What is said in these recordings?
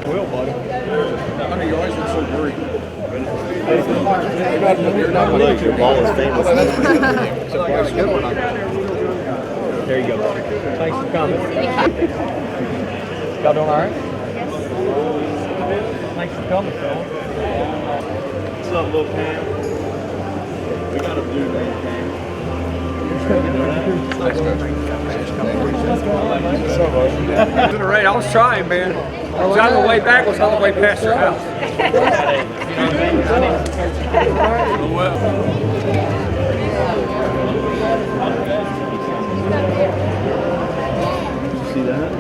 Well, buddy. I know you always look so worried. Your ball is famous. There you go, buddy. Thanks for coming. Y'all doing all right? Thanks for coming, Phil. What's up, little Pam? We got a blue name, Pam. I was trying, man. I was on the way back, was on the way past your house. Oh, well. See that?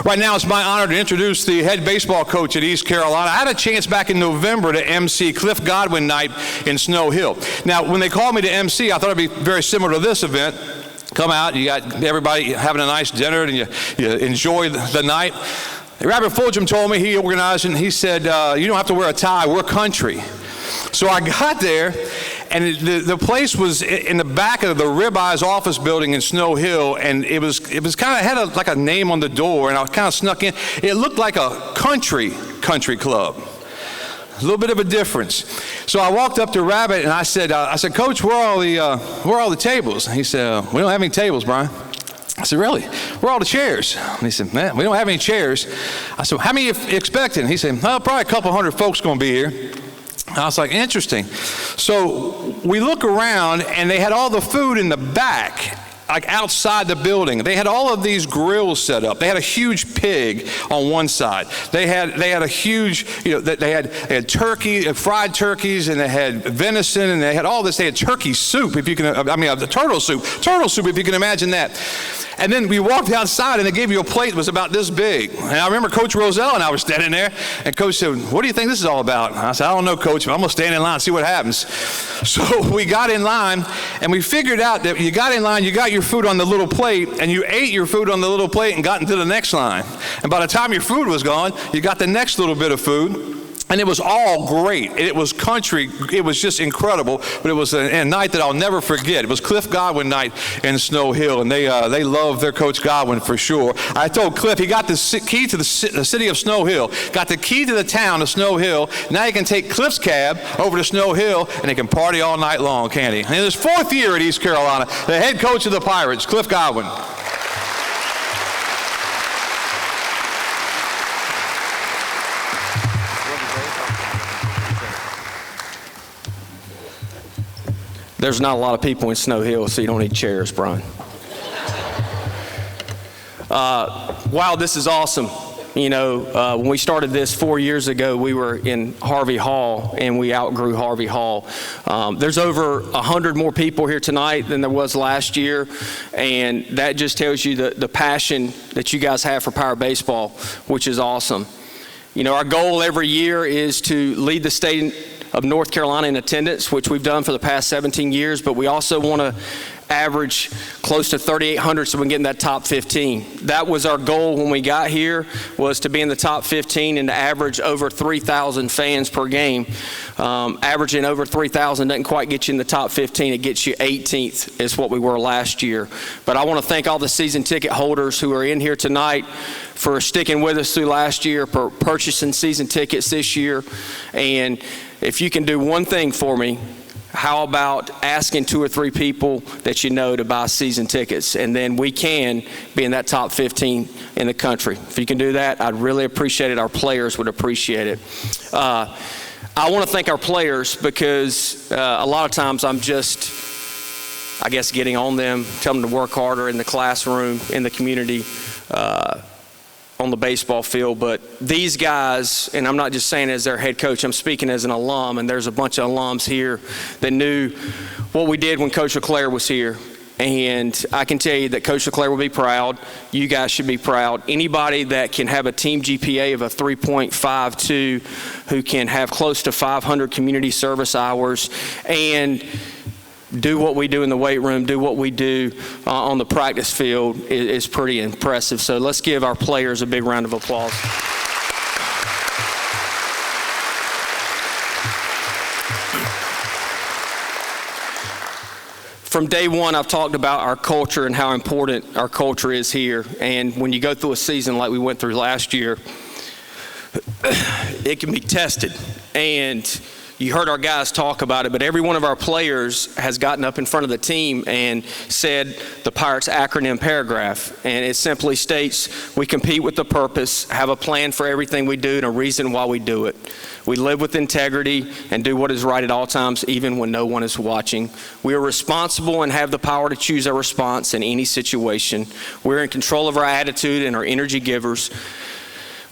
Right now, it's my honor to introduce the head baseball coach at East Carolina. I had a chance back in November to MC Cliff Godwin night in Snow Hill. Now, when they called me to MC, I thought it'd be very similar to this event. Come out, you got everybody having a nice dinner, and you enjoy the night. Robert Fulgham told me, he organized, and he said, you don't have to wear a tie, we're country. So I got there, and the place was in the back of the Ribeyes office building in Snow Hill, and it was kind of had like a name on the door, and I kind of snuck in. It looked like a country club. A little bit of a difference. So I walked up to Rabbit and I said, Coach, where are all the tables? And he said, we don't have any tables, Brian. I said, really? Where are all the chairs? And he said, man, we don't have any chairs. I said, how many are you expecting? He said, well, probably a couple hundred folks going to be here. I was like, interesting. So we look around, and they had all the food in the back, like outside the building. They had all of these grills set up. They had a huge pig on one side. They had a huge, they had turkey, fried turkeys, and they had venison, and they had all this. They had turkey soup, the turtle soup, if you can imagine that. And then we walked outside, and they gave you a plate that was about this big. And I remember Coach Roselle and I were standing there, and Coach said, what do you think this is all about? And I said, I don't know, Coach, but I'm going to stand in line and see what happens. So we got in line, and we figured out that you got in line, you got your food on the little plate, and you ate your food on the little plate and got into the next line. And by the time your food was gone, you got the next little bit of food. And it was all great. It was country. It was just incredible. But it was a night that I'll never forget. It was Cliff Godwin night in Snow Hill, and they love their Coach Godwin for sure. I told Cliff he got the key to the city of Snow Hill, got the key to the town of Snow Hill. Now he can take Cliff's cab over to Snow Hill, and they can party all night long, can't he? And in his 4th year at East Carolina, the head coach of the Pirates, Cliff Godwin. There's not a lot of people in Snow Hill, so you don't need chairs, Brian. Wow, this is awesome. When we started this 4 years ago, we were in Harvey Hall, and we outgrew Harvey Hall. There's over 100 more people here tonight than there was last year, and that just tells you the passion that you guys have for Pirate baseball, which is awesome. Our goal every year is to lead the state of North Carolina in attendance, which we've done for the past 17 years, but we also want to average close to 3,800 so we can get in that top 15. That was our goal when we got here, was to be in the top 15 and to average over 3,000 fans per game. Averaging over 3,000 doesn't quite get you in the top 15. It gets you 18th is what we were last year. But I want to thank all the season ticket holders who are in here tonight for sticking with us through last year, for purchasing season tickets this year. And if you can do one thing for me, how about asking 2 or 3 people that you know to buy season tickets, and then we can be in that top 15 in the country. If you can do that, I'd really appreciate it. Our players would appreciate it. I want to thank our players because a lot of times I'm just, getting on them, telling them to work harder in the classroom, in the community, on the baseball field. But these guys, and I'm not just saying as their head coach, I'm speaking as an alum, and there's a bunch of alums here that knew what we did when Coach LeClaire was here. And I can tell you that Coach LeClaire will be proud. You guys should be proud. Anybody that can have a team GPA of a 3.52, who can have close to 500 community service hours, and do what we do in the weight room, do what we do on the practice field is pretty impressive. So let's give our players a big round of applause. From day one, I've talked about our culture and how important our culture is here. And when you go through a season like we went through last year, it can be tested. And you heard our guys talk about it, but every one of our players has gotten up in front of the team and said the Pirates acronym paragraph. And it simply states, we compete with a purpose, have a plan for everything we do, and a reason why we do it. We live with integrity and do what is right at all times, even when no one is watching. We are responsible and have the power to choose our response in any situation. We're in control of our attitude and our energy givers.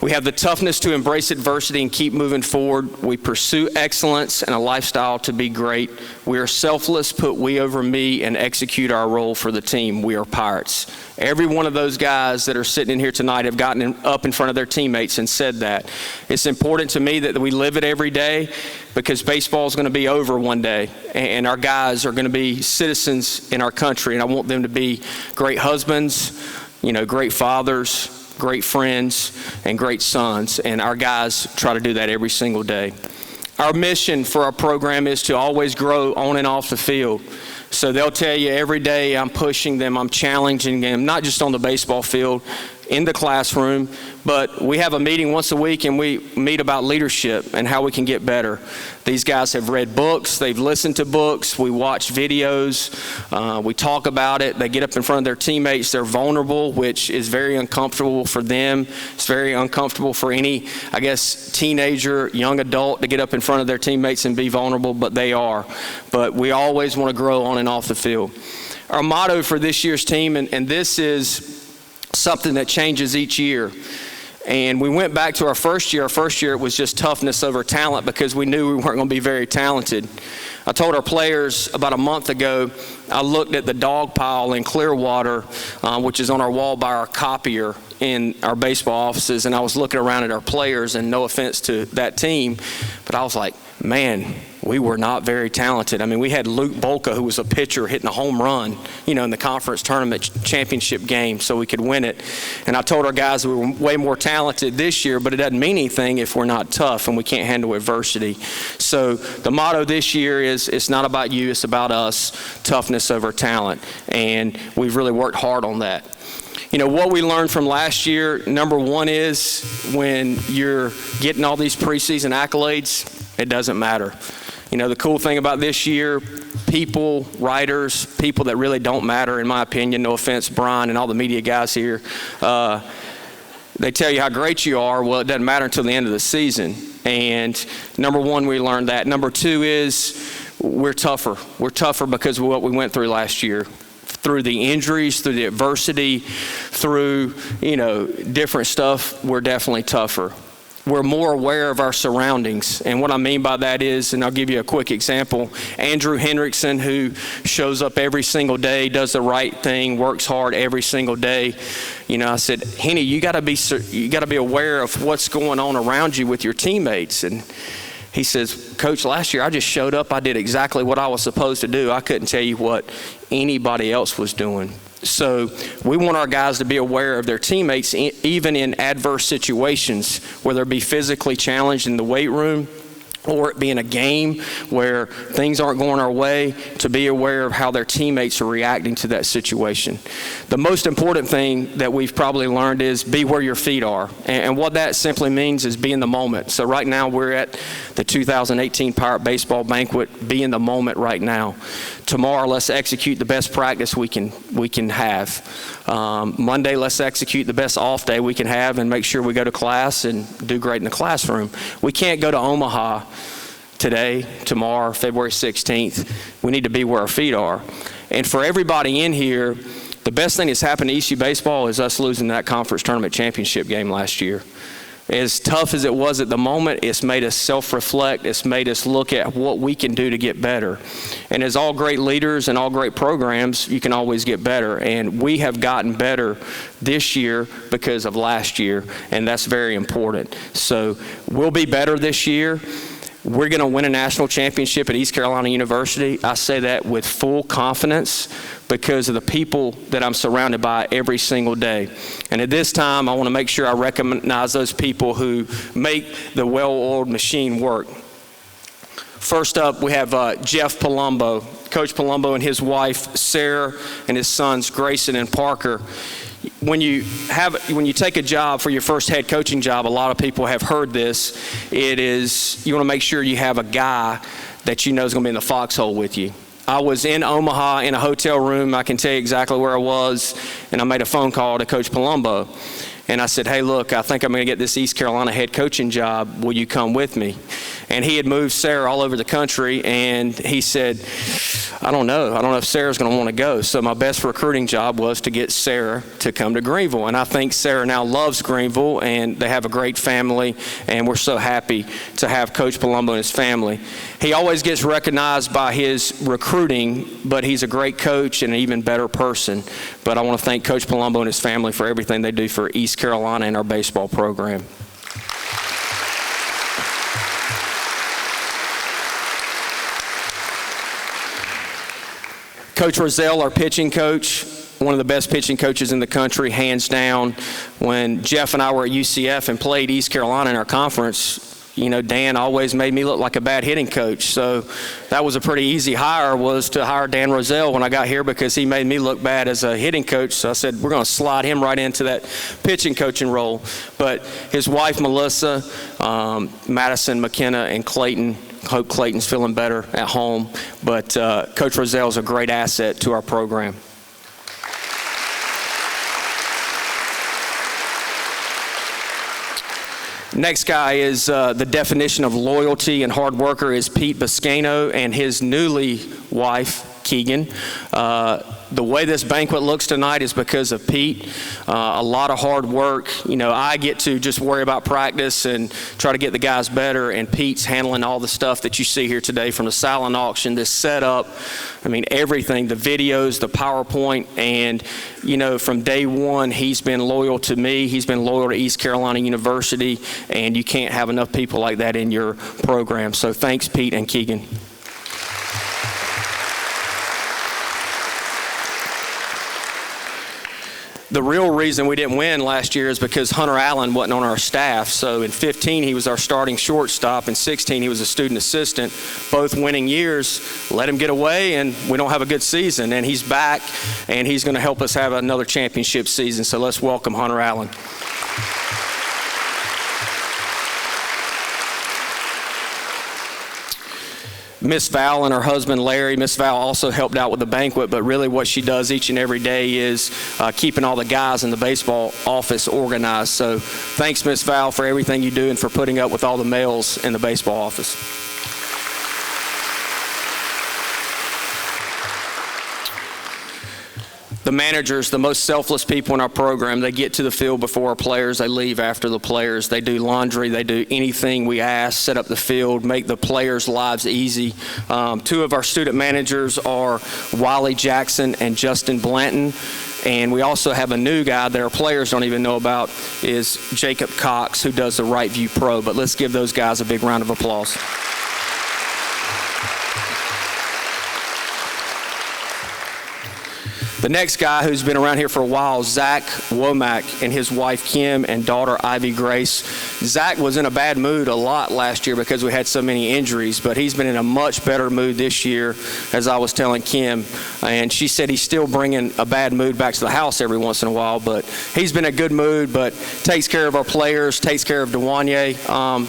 We have the toughness to embrace adversity and keep moving forward. We pursue excellence and a lifestyle to be great. We are selfless, put we over me, and execute our role for the team. We are Pirates. Every one of those guys that are sitting in here tonight have gotten up in front of their teammates and said that. It's important to me that we live it every day, because baseball is going to be over one day, and our guys are going to be citizens in our country, and I want them to be great husbands, great fathers, great friends, and great sons, and our guys try to do that every single day. Our mission for our program is to always grow on and off the field. So they'll tell you every day I'm pushing them, I'm challenging them, not just on the baseball field, in the classroom, but we have a meeting once a week and we meet about leadership and how we can get better. These guys have read books, they've listened to books, we watch videos, we talk about it, they get up in front of their teammates, they're vulnerable, which is very uncomfortable for them. It's very uncomfortable for any, teenager, young adult to get up in front of their teammates and be vulnerable, but they are. But we always want to grow on and off the field. Our motto for this year's team, and this is something that changes each year. And we went back to our first year. Our first year, it was just toughness over talent, because we knew we weren't going to be very talented. I told our players about a month ago, I looked at the dog pile in Clearwater, which is on our wall by our copier in our baseball offices, and I was looking around at our players, and no offense to that team, but I was like, man, we were not very talented. We had Luke Bolka, who was a pitcher, hitting a home run, in the conference tournament championship game so we could win it. And I told our guys we were way more talented this year, but it doesn't mean anything if we're not tough and we can't handle adversity. So the motto this year is, it's not about you, it's about us, toughness over talent. And we've really worked hard on that. What we learned from last year, number one is when you're getting all these preseason accolades, it doesn't matter. The cool thing about this year, people, writers, people that really don't matter, in my opinion, no offense, Brian and all the media guys here, they tell you how great you are. Well, it doesn't matter until the end of the season. And number one, we learned that. Number two is we're tougher. We're tougher because of what we went through last year. Through the injuries, through the adversity, through, different stuff, we're definitely tougher. We're more aware of our surroundings. And what I mean by that is, and I'll give you a quick example, Andrew Hendrickson, who shows up every single day, does the right thing, works hard every single day. I said, Henny, you got to be aware of what's going on around you with your teammates. And he says, Coach, last year I just showed up, I did exactly what I was supposed to do. I couldn't tell you what anybody else was doing. So we want our guys to be aware of their teammates, even in adverse situations, whether it be physically challenged in the weight room or it being a game where things aren't going our way, to be aware of how their teammates are reacting to that situation. The most important thing that we've probably learned is be where your feet are. And what that simply means is be in the moment. So right now we're at the 2018 Pirate Baseball Banquet. Be in the moment right now. Tomorrow, let's execute the best practice we can have. Monday, let's execute the best off day we can have and make sure we go to class and do great in the classroom. We can't go to Omaha today, tomorrow, February 16th. We need to be where our feet are. And for everybody in here, the best thing that's happened to ECU Baseball is us losing that conference tournament championship game last year. As tough as it was at the moment, it's made us self-reflect. It's made us look at what we can do to get better. And as all great leaders and all great programs, you can always get better. And we have gotten better this year because of last year, and that's very important. So we'll be better this year. We're going to win a national championship at East Carolina University. I say that with full confidence because of the people that I'm surrounded by every single day. And at this time, I want to make sure I recognize those people who make the well-oiled machine work. First up, we have Jeff Palumbo. Coach Palumbo and his wife, Sarah, and his sons, Grayson and Parker. When you take a job for your first head coaching job, a lot of people have heard this. It is, you want to make sure you have a guy that you know is going to be in the foxhole with you. I was in Omaha in a hotel room. I can tell you exactly where I was, and I made a phone call to Coach Palumbo. And I said, hey, look, I think I'm going to get this East Carolina head coaching job. Will you come with me? And he had moved Sarah all over the country, and he said, I don't know if Sarah's going to want to go. So my best recruiting job was to get Sarah to come to Greenville. And I think Sarah now loves Greenville, and they have a great family, and we're so happy to have Coach Palumbo and his family. He always gets recognized by his recruiting, but he's a great coach and an even better person. But I want to thank Coach Palumbo and his family for everything they do for East Carolina and our baseball program. Coach Rozelle, our pitching coach, one of the best pitching coaches in the country, hands down. When Jeff and I were at UCF and played East Carolina in our conference, you know, Dan always made me look like a bad hitting coach. So that was a pretty easy hire, was to hire Dan Rozelle when I got here because he made me look bad as a hitting coach. So I said, we're going to slide him right into that pitching coaching role. But his wife, Melissa, Madison, McKenna, and Clayton, hope Clayton's feeling better at home. But Coach Rozelle is a great asset to our program. Next guy is the definition of loyalty and hard worker is Pete Biscano and his newly wife, Keegan. The way this banquet looks tonight is because of Pete. A lot of hard work. You know, I get to just worry about practice and try to get the guys better, and Pete's handling all the stuff that you see here today, from the silent auction, this setup, I mean, everything, the videos, the PowerPoint, and, you know, from day one, he's been loyal to me. He's been loyal to East Carolina University, and you can't have enough people like that in your program. So thanks, Pete and Keegan. The real reason we didn't win last year is because Hunter Allen wasn't on our staff. So in 15, he was our starting shortstop. In 16, he was a student assistant. Both winning years. Let him get away, and we don't have a good season. And he's back, and he's going to help us have another championship season. So let's welcome Hunter Allen. Miss Val and her husband Larry. Miss Val also helped out with the banquet, but really what she does each and every day is keeping all the guys in the baseball office organized. So thanks, Miss Val, for everything you do and for putting up with all the males in the baseball office. The managers, the most selfless people in our program, they get to the field before our players, they leave after the players. They do laundry, they do anything we ask, set up the field, make the players' lives easy. Two of our student managers are Wiley Jackson and Justin Blanton. And we also have a new guy that our players don't even know about, is Jacob Cox, who does the Right View Pro. But let's give those guys a big round of applause. The next guy who's been around here for a while, Zach Womack, and his wife Kim and daughter Ivy Grace. Zach was in a bad mood a lot last year because we had so many injuries, but he's been in a much better mood this year, as I was telling Kim. And she said he's still bringing a bad mood back to the house every once in a while, but he's been in a good mood, but takes care of our players, takes care of Dewanye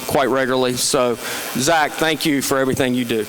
quite regularly. So, Zach, thank you for everything you do.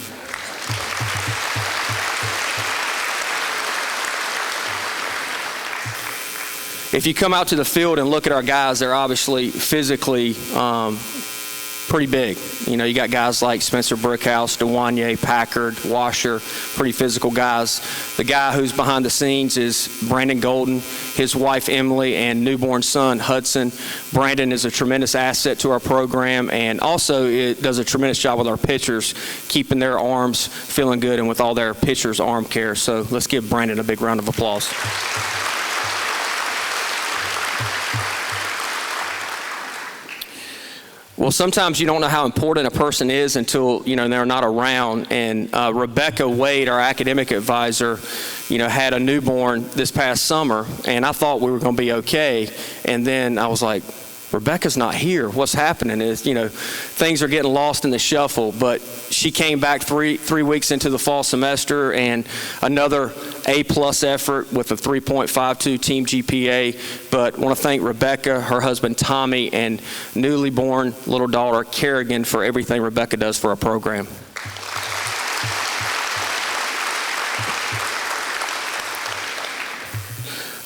If you come out to the field and look at our guys, they're obviously physically pretty big. You know, you got guys like Spencer Brickhouse, Dewanye, Packard, Washer, pretty physical guys. The guy who's behind the scenes is Brandon Golden, his wife Emily, and newborn son Hudson. Brandon is a tremendous asset to our program, and also it does a tremendous job with our pitchers, keeping their arms feeling good and with all their pitchers' arm care. So let's give Brandon a big round of applause. Well, sometimes you don't know how important a person is until, they're not around. And Rebecca Wade, our academic advisor, had a newborn this past summer, and I thought we were going to be okay. And then I was like, Rebecca's not here. What's happening is, things are getting lost in the shuffle. But she came back three weeks into the fall semester, and another A-plus effort with a 3.52 team GPA. But I want to thank Rebecca, her husband Tommy, and newly born little daughter Kerrigan for everything Rebecca does for our program.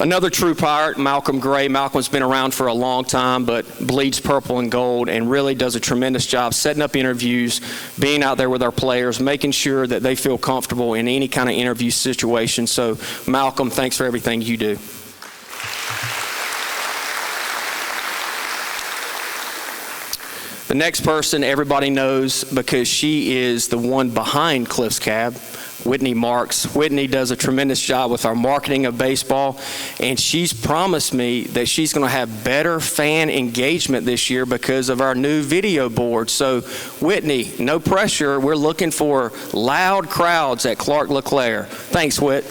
Another true pirate, Malcolm Gray. Malcolm's been around for a long time, but bleeds purple and gold and really does a tremendous job setting up interviews, being out there with our players, making sure that they feel comfortable in any kind of interview situation. So, Malcolm, thanks for everything you do. The next person everybody knows because she is the one behind Cliff's Cab, Whitney Marks. Whitney does a tremendous job with our marketing of baseball, and she's promised me that she's going to have better fan engagement this year because of our new video board. So, Whitney, no pressure. We're looking for loud crowds at Clark LeClaire. Thanks, Whit.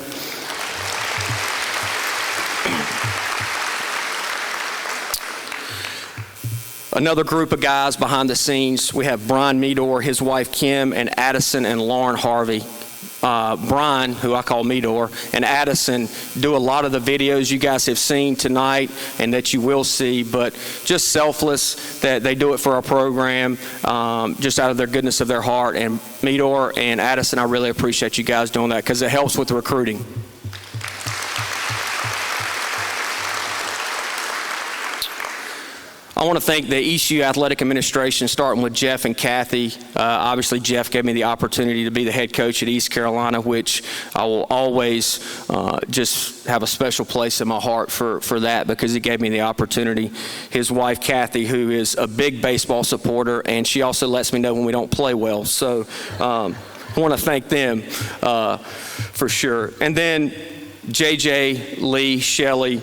Another group of guys behind the scenes, we have Brian Meador, his wife Kim, and Addison and Lauren Harvey. Brian, who I call Meador, and Addison do a lot of the videos you guys have seen tonight and that you will see, but just selfless that they do it for our program, just out of their goodness of their heart. And Meador and Addison, I really appreciate you guys doing that because it helps with recruiting. I want to thank the ECU Athletic Administration, starting with Jeff and Kathy. Obviously, Jeff gave me the opportunity to be the head coach at East Carolina, which I will always just have a special place in my heart for that because he gave me the opportunity. His wife, Kathy, who is a big baseball supporter, and she also lets me know when we don't play well. So I want to thank them for sure. And then JJ, Lee, Shelley,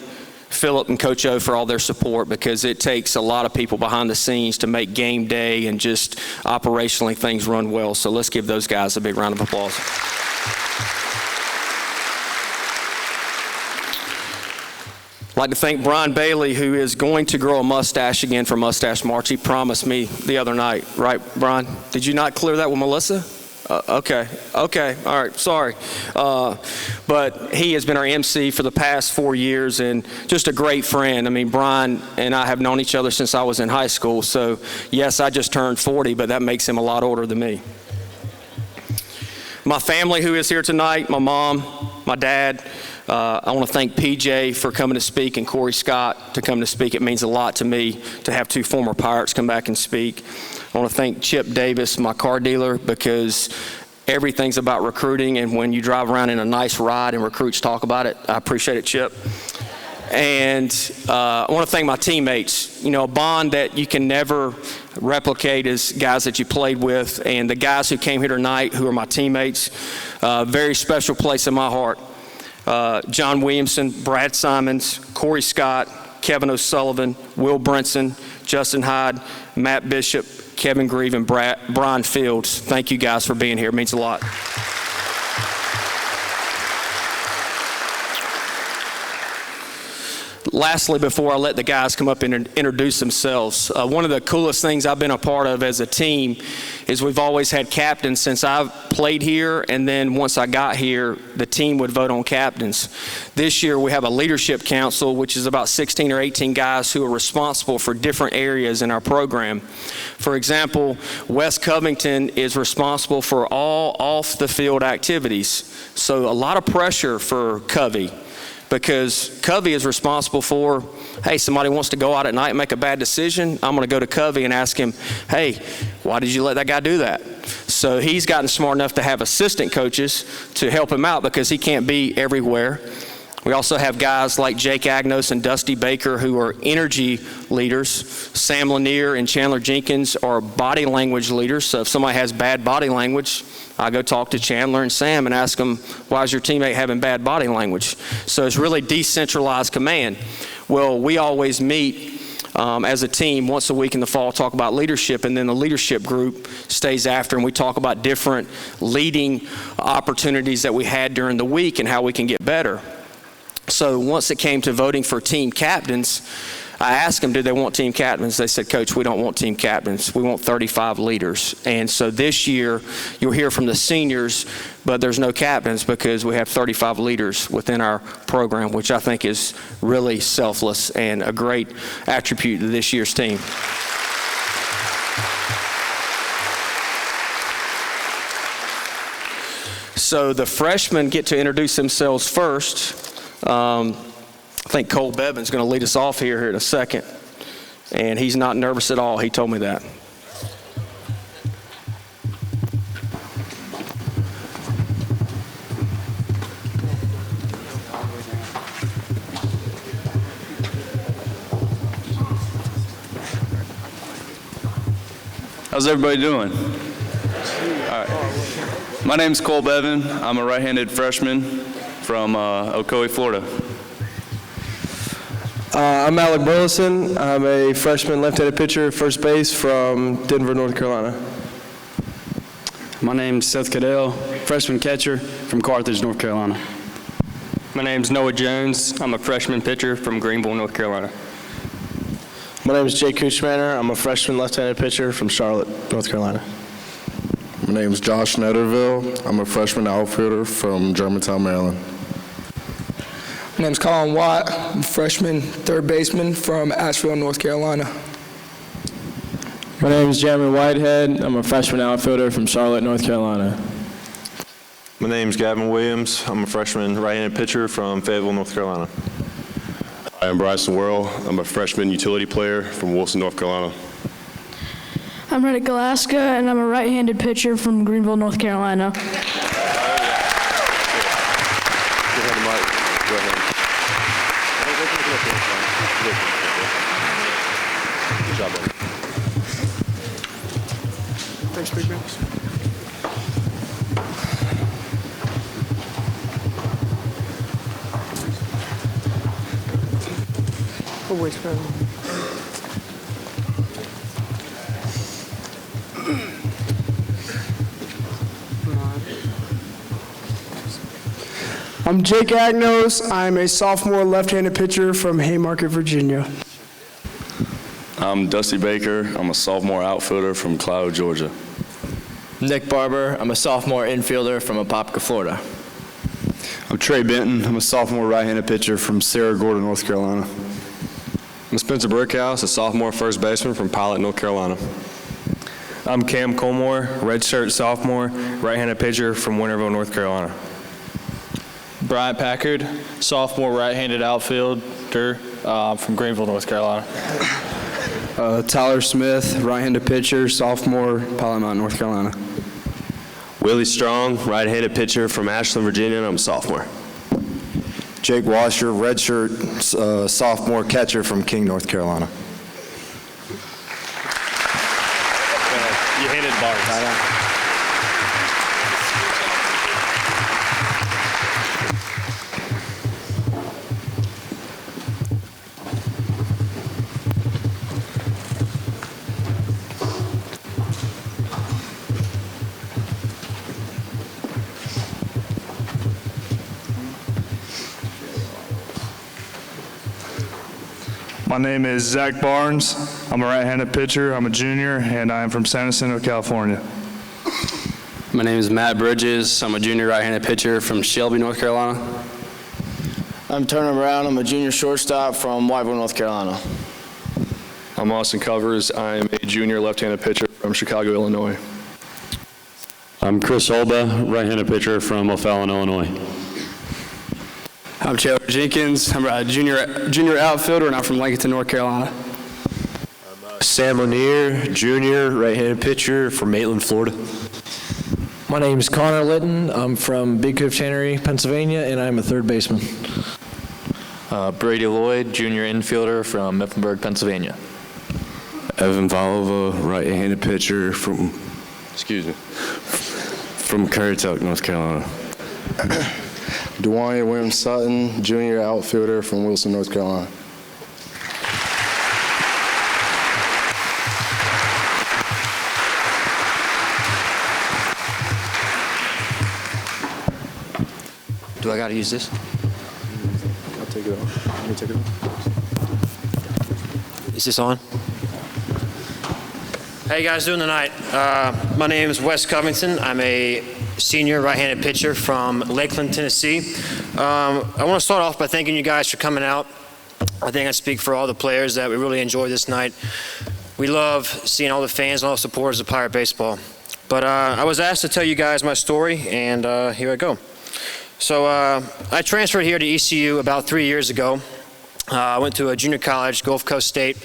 Philip, and Coach O for all their support because it takes a lot of people behind the scenes to make game day and just operationally things run well. So let's give those guys a big round of applause. I'd like to thank Brian Bailey, who is going to grow a mustache again for Mustache March. He promised me the other night, right, Brian? Did you not clear that with Melissa? Okay, all right, sorry. But he has been our MC for the past 4 years and just a great friend. I mean, Brian and I have known each other since I was in high school. So, yes, I just turned 40, but that makes him a lot older than me. My family who is here tonight, my mom, my dad, I want to thank PJ for coming to speak and Cory Scott to come to speak. It means a lot to me to have two former Pirates come back and speak. I want to thank Chip Davis, my car dealer, because everything's about recruiting, and when you drive around in a nice ride and recruits talk about it, I appreciate it, Chip. And I want to thank my teammates. You know, a bond that you can never replicate is guys that you played with, and the guys who came here tonight who are my teammates, very special place in my heart. John Williamson, Brad Simons, Cory Scott, Kevin O'Sullivan, Will Brinson, Justin Hyde, Matt Bishop, Kevin Grieve, and Brian Fields. Thank you guys for being here. It means a lot. Lastly, before I let the guys come up and introduce themselves, one of the coolest things I've been a part of as a team is we've always had captains since I've played here, and then once I got here, the team would vote on captains. This year we have a leadership council, which is about 16 or 18 guys who are responsible for different areas in our program. For example, Wes Covington is responsible for all off-the-field activities, so a lot of pressure for Covey, because Covey is responsible for, hey, somebody wants to go out at night and make a bad decision, I'm going to go to Covey and ask him, hey, why did you let that guy do that? So he's gotten smart enough to have assistant coaches to help him out because he can't be everywhere. We also have guys like Jake Agnos and Dusty Baker who are energy leaders. Sam Lanier and Chandler Jenkins are body language leaders. So if somebody has bad body language, I go talk to Chandler and Sam and ask them, why is your teammate having bad body language? So it's really decentralized command. Well, we always meet as a team once a week in the fall, talk about leadership, and then the leadership group stays after, and we talk about different leading opportunities that we had during the week and how we can get better. So once it came to voting for team captains, I asked them, did they want team captains? They said, Coach, we don't want team captains. We want 35 leaders. And so this year, you'll hear from the seniors, but there's no captains because we have 35 leaders within our program, which I think is really selfless and a great attribute to this year's team. So the freshmen get to introduce themselves first. I think Cole Bevan's going to lead us off here in a second, and he's not nervous at all. He told me that. How's everybody doing? All right. My name's Cole Bevan. I'm a right-handed freshman from Ocoee, Florida. I'm Alec Burleson. I'm a freshman left-handed pitcher, first base from Denver, North Carolina. My name's Seth Cadell, freshman catcher from Carthage, North Carolina. My name's Noah Jones. I'm a freshman pitcher from Greenville, North Carolina. My name is Jake Kuchmaner. I'm a freshman left-handed pitcher from Charlotte, North Carolina. My name is Josh Netterville. I'm a freshman outfielder from Germantown, Maryland. My name's Colin Watt. I'm a freshman third baseman from Asheville, North Carolina. My name is Jeremy Whitehead. I'm a freshman outfielder from Charlotte, North Carolina. My name's Gavin Williams. I'm a freshman right-handed pitcher from Fayetteville, North Carolina. I am Bryson Worrell. I'm a freshman utility player from Wilson, North Carolina. I'm Reddick Alaska, and I'm a right-handed pitcher from Greenville, North Carolina. Good job, buddy. Thanks, Big Ben. Always fun. I'm Jake Agnos. I'm a sophomore left-handed pitcher from Haymarket, Virginia. I'm Dusty Baker. I'm a sophomore outfielder from Cloud, Georgia. Nick Barber. I'm a sophomore infielder from Apopka, Florida. I'm Trey Benton. I'm a sophomore right-handed pitcher from Sarah Gorda, North Carolina. I'm Spencer Brickhouse, a sophomore first baseman from Pilot, North Carolina. I'm Cam Colmore, redshirt sophomore, right-handed pitcher from Winterville, North Carolina. Bryant Packard, sophomore right-handed outfielder from Greenville, North Carolina. Tyler Smith, right-handed pitcher, sophomore, Pilot Mountain, North Carolina. Willie Strong, right-handed pitcher from Ashland, Virginia, and I'm a sophomore. Jake Washer, redshirt sophomore catcher from King, North Carolina. You hated bars. My name is Zach Barnes. I'm a right-handed pitcher. I'm a junior, and I am from San Jacinto, California. My name is Matt Bridges. I'm a junior right-handed pitcher from Shelby, North Carolina. I'm Turner Brown. I'm a junior shortstop from Whiteville, North Carolina. I'm Austin Covers. I'm a junior left-handed pitcher from Chicago, Illinois. I'm Chris Olba, right-handed pitcher from O'Fallon, Illinois. I'm Taylor Jenkins. I'm a junior outfielder, and I'm from Lincoln, North Carolina. Sam Lanier, junior right-handed pitcher from Maitland, Florida. My name is Connor Litton. I'm from Big Cove Tannery, Pennsylvania, and I'm a third baseman. Brady Lloyd, junior infielder from Mifflinburg, Pennsylvania. Evan Valova, right-handed pitcher from Currituck, North Carolina. Dwayne Williams Sutton, junior outfielder from Wilson, North Carolina. I got to use this? I'll take it off. Let me take it off. Is this on? How you guys doing tonight? My name is Wes Covington. I'm a senior right-handed pitcher from Lakeland, Tennessee. I want to start off by thanking you guys for coming out. I think I speak for all the players that we really enjoyed this night. We love seeing all the fans and all the supporters of Pirate Baseball. But I was asked to tell you guys my story, and here I go. So I transferred here to ECU about 3 years ago. I went to a junior college, Gulf Coast State,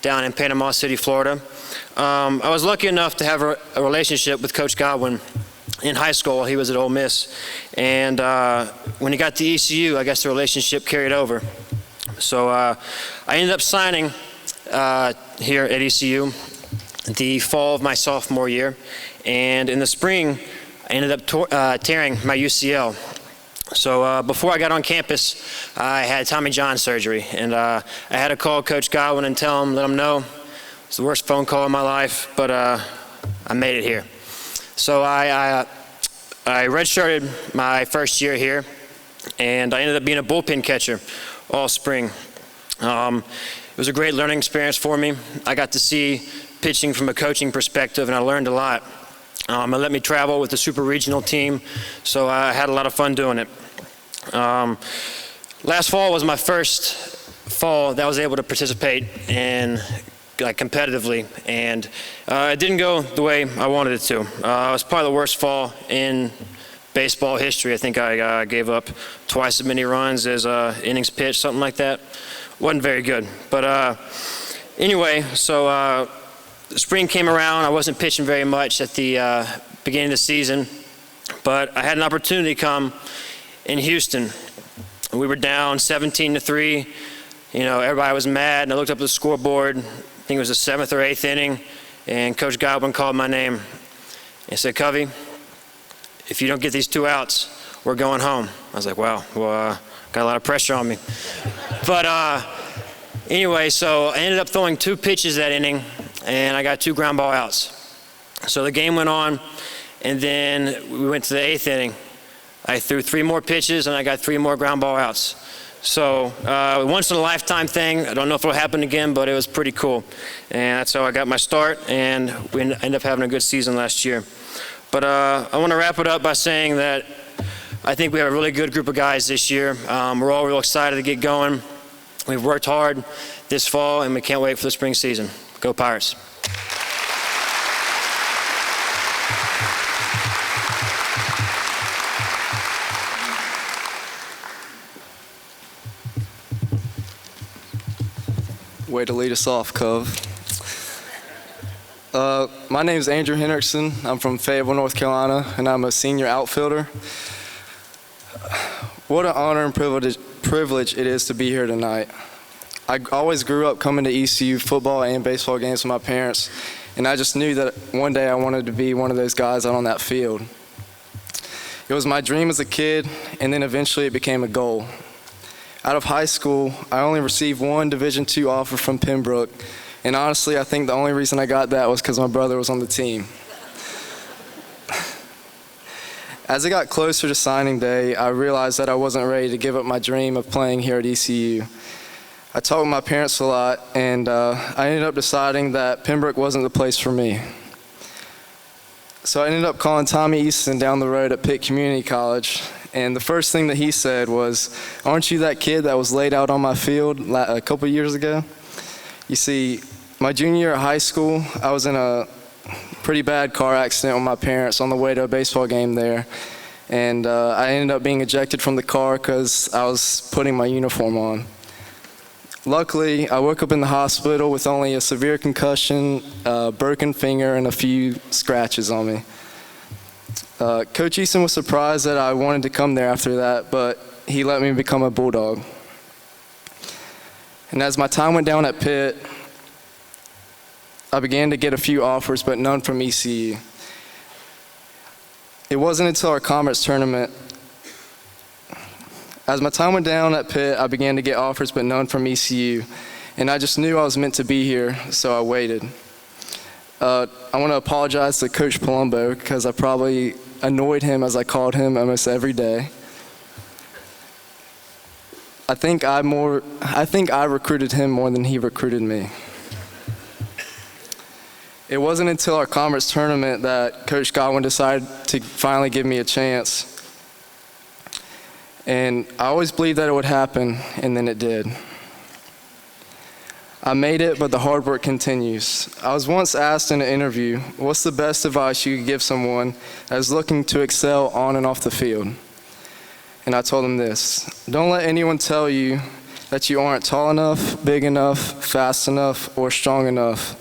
down in Panama City, Florida. I was lucky enough to have a relationship with Coach Godwin in high school. He was at Ole Miss. And when he got to ECU, I guess the relationship carried over. So I ended up signing here at ECU the fall of my sophomore year. And in the spring, I ended up tearing my UCL. So before I got on campus, I had Tommy John surgery, and I had to call Coach Godwin and let him know. It's the worst phone call of my life, but I made it here. So I redshirted my first year here, and I ended up being a bullpen catcher all spring. It was a great learning experience for me. I got to see pitching from a coaching perspective, and I learned a lot. It let me travel with the super regional team, so I had a lot of fun doing it. Last fall was my first fall that I was able to participate in competitively, and it didn't go the way I wanted it to. It was probably the worst fall in baseball history. I think I gave up twice as many runs as innings pitched, something like that. Wasn't very good. But anyway, so spring came around. I wasn't pitching very much at the beginning of the season, but I had an opportunity come in Houston. We were down 17-3. You know, everybody was mad, and I looked up at the scoreboard. I think it was the 7th or 8th inning, and Coach Godwin called my name. He said, "Covey, if you don't get these 2 outs, we're going home." I was like, wow, well, got a lot of pressure on me. But anyway, so I ended up throwing 2 pitches that inning, and I got 2 ground ball outs. So the game went on, and then we went to the 8th inning. I threw 3 more pitches, and I got 3 more ground ball outs. So once in a lifetime thing. I don't know if it'll happen again, but it was pretty cool. And that's how I got my start, and we ended up having a good season last year. But I want to wrap it up by saying that I think we have a really good group of guys this year. We're all real excited to get going. We've worked hard this fall, and we can't wait for the spring season. Go Pirates. Way to lead us off, Cove. My name is Andrew Hendrickson. I'm from Fayetteville, North Carolina, and I'm a senior outfielder. What an honor and privilege it is to be here tonight. I always grew up coming to ECU football and baseball games with my parents, and I just knew that one day I wanted to be one of those guys out on that field. It was my dream as a kid, and then eventually it became a goal. Out of high school, I only received 1 Division II offer from Pembroke, and honestly, I think the only reason I got that was because my brother was on the team. As it got closer to signing day, I realized that I wasn't ready to give up my dream of playing here at ECU. I talked with my parents a lot, and I ended up deciding that Pembroke wasn't the place for me. So I ended up calling Tommy Easton down the road at Pitt Community College, and the first thing that he said was, "Aren't you that kid that was laid out on my field a couple years ago?" You see, my junior year of high school, I was in a pretty bad car accident with my parents on the way to a baseball game there, and I ended up being ejected from the car because I was putting my uniform on. Luckily, I woke up in the hospital with only a severe concussion, a broken finger, and a few scratches on me. Coach Easton was surprised that I wanted to come there after that, but he let me become a Bulldog. And as my time went down at Pitt, I began to get a few offers, but none from ECU. It wasn't until our conference tournament. As my time went down at Pitt, I began to get offers, but none from ECU. And I just knew I was meant to be here, so I waited. I want to apologize to Coach Palumbo because I probably annoyed him as I called him almost every day. I think I recruited him more than he recruited me. It wasn't until our conference tournament that Coach Godwin decided to finally give me a chance. And I always believed that it would happen, and then it did. I made it, but the hard work continues. I was once asked in an interview, what's the best advice you could give someone that is looking to excel on and off the field? And I told him this: don't let anyone tell you that you aren't tall enough, big enough, fast enough, or strong enough.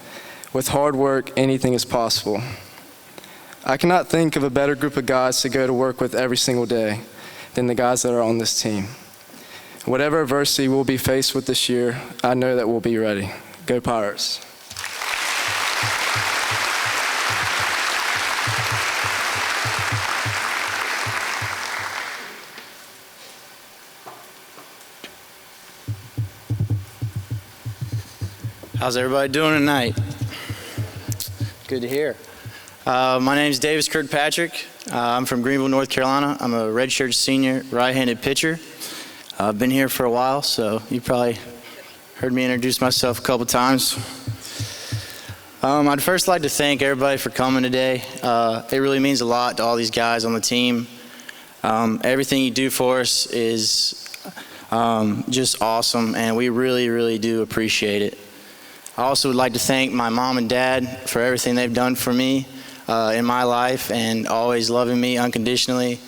With hard work, anything is possible. I cannot think of a better group of guys to go to work with every single day than the guys that are on this team. Whatever adversity we'll be faced with this year, I know that we'll be ready. Go Pirates. How's everybody doing tonight? Good to hear. My name is Davis Kirkpatrick. I'm from Greenville, North Carolina. I'm a redshirt senior right-handed pitcher. I've been here for a while, so you probably heard me introduce myself a couple times. I'd first like to thank everybody for coming today. It really means a lot to all these guys on the team. Everything you do for us is just awesome, and we really, really do appreciate it. I also would like to thank my mom and dad for everything they've done for me in my life, and always loving me unconditionally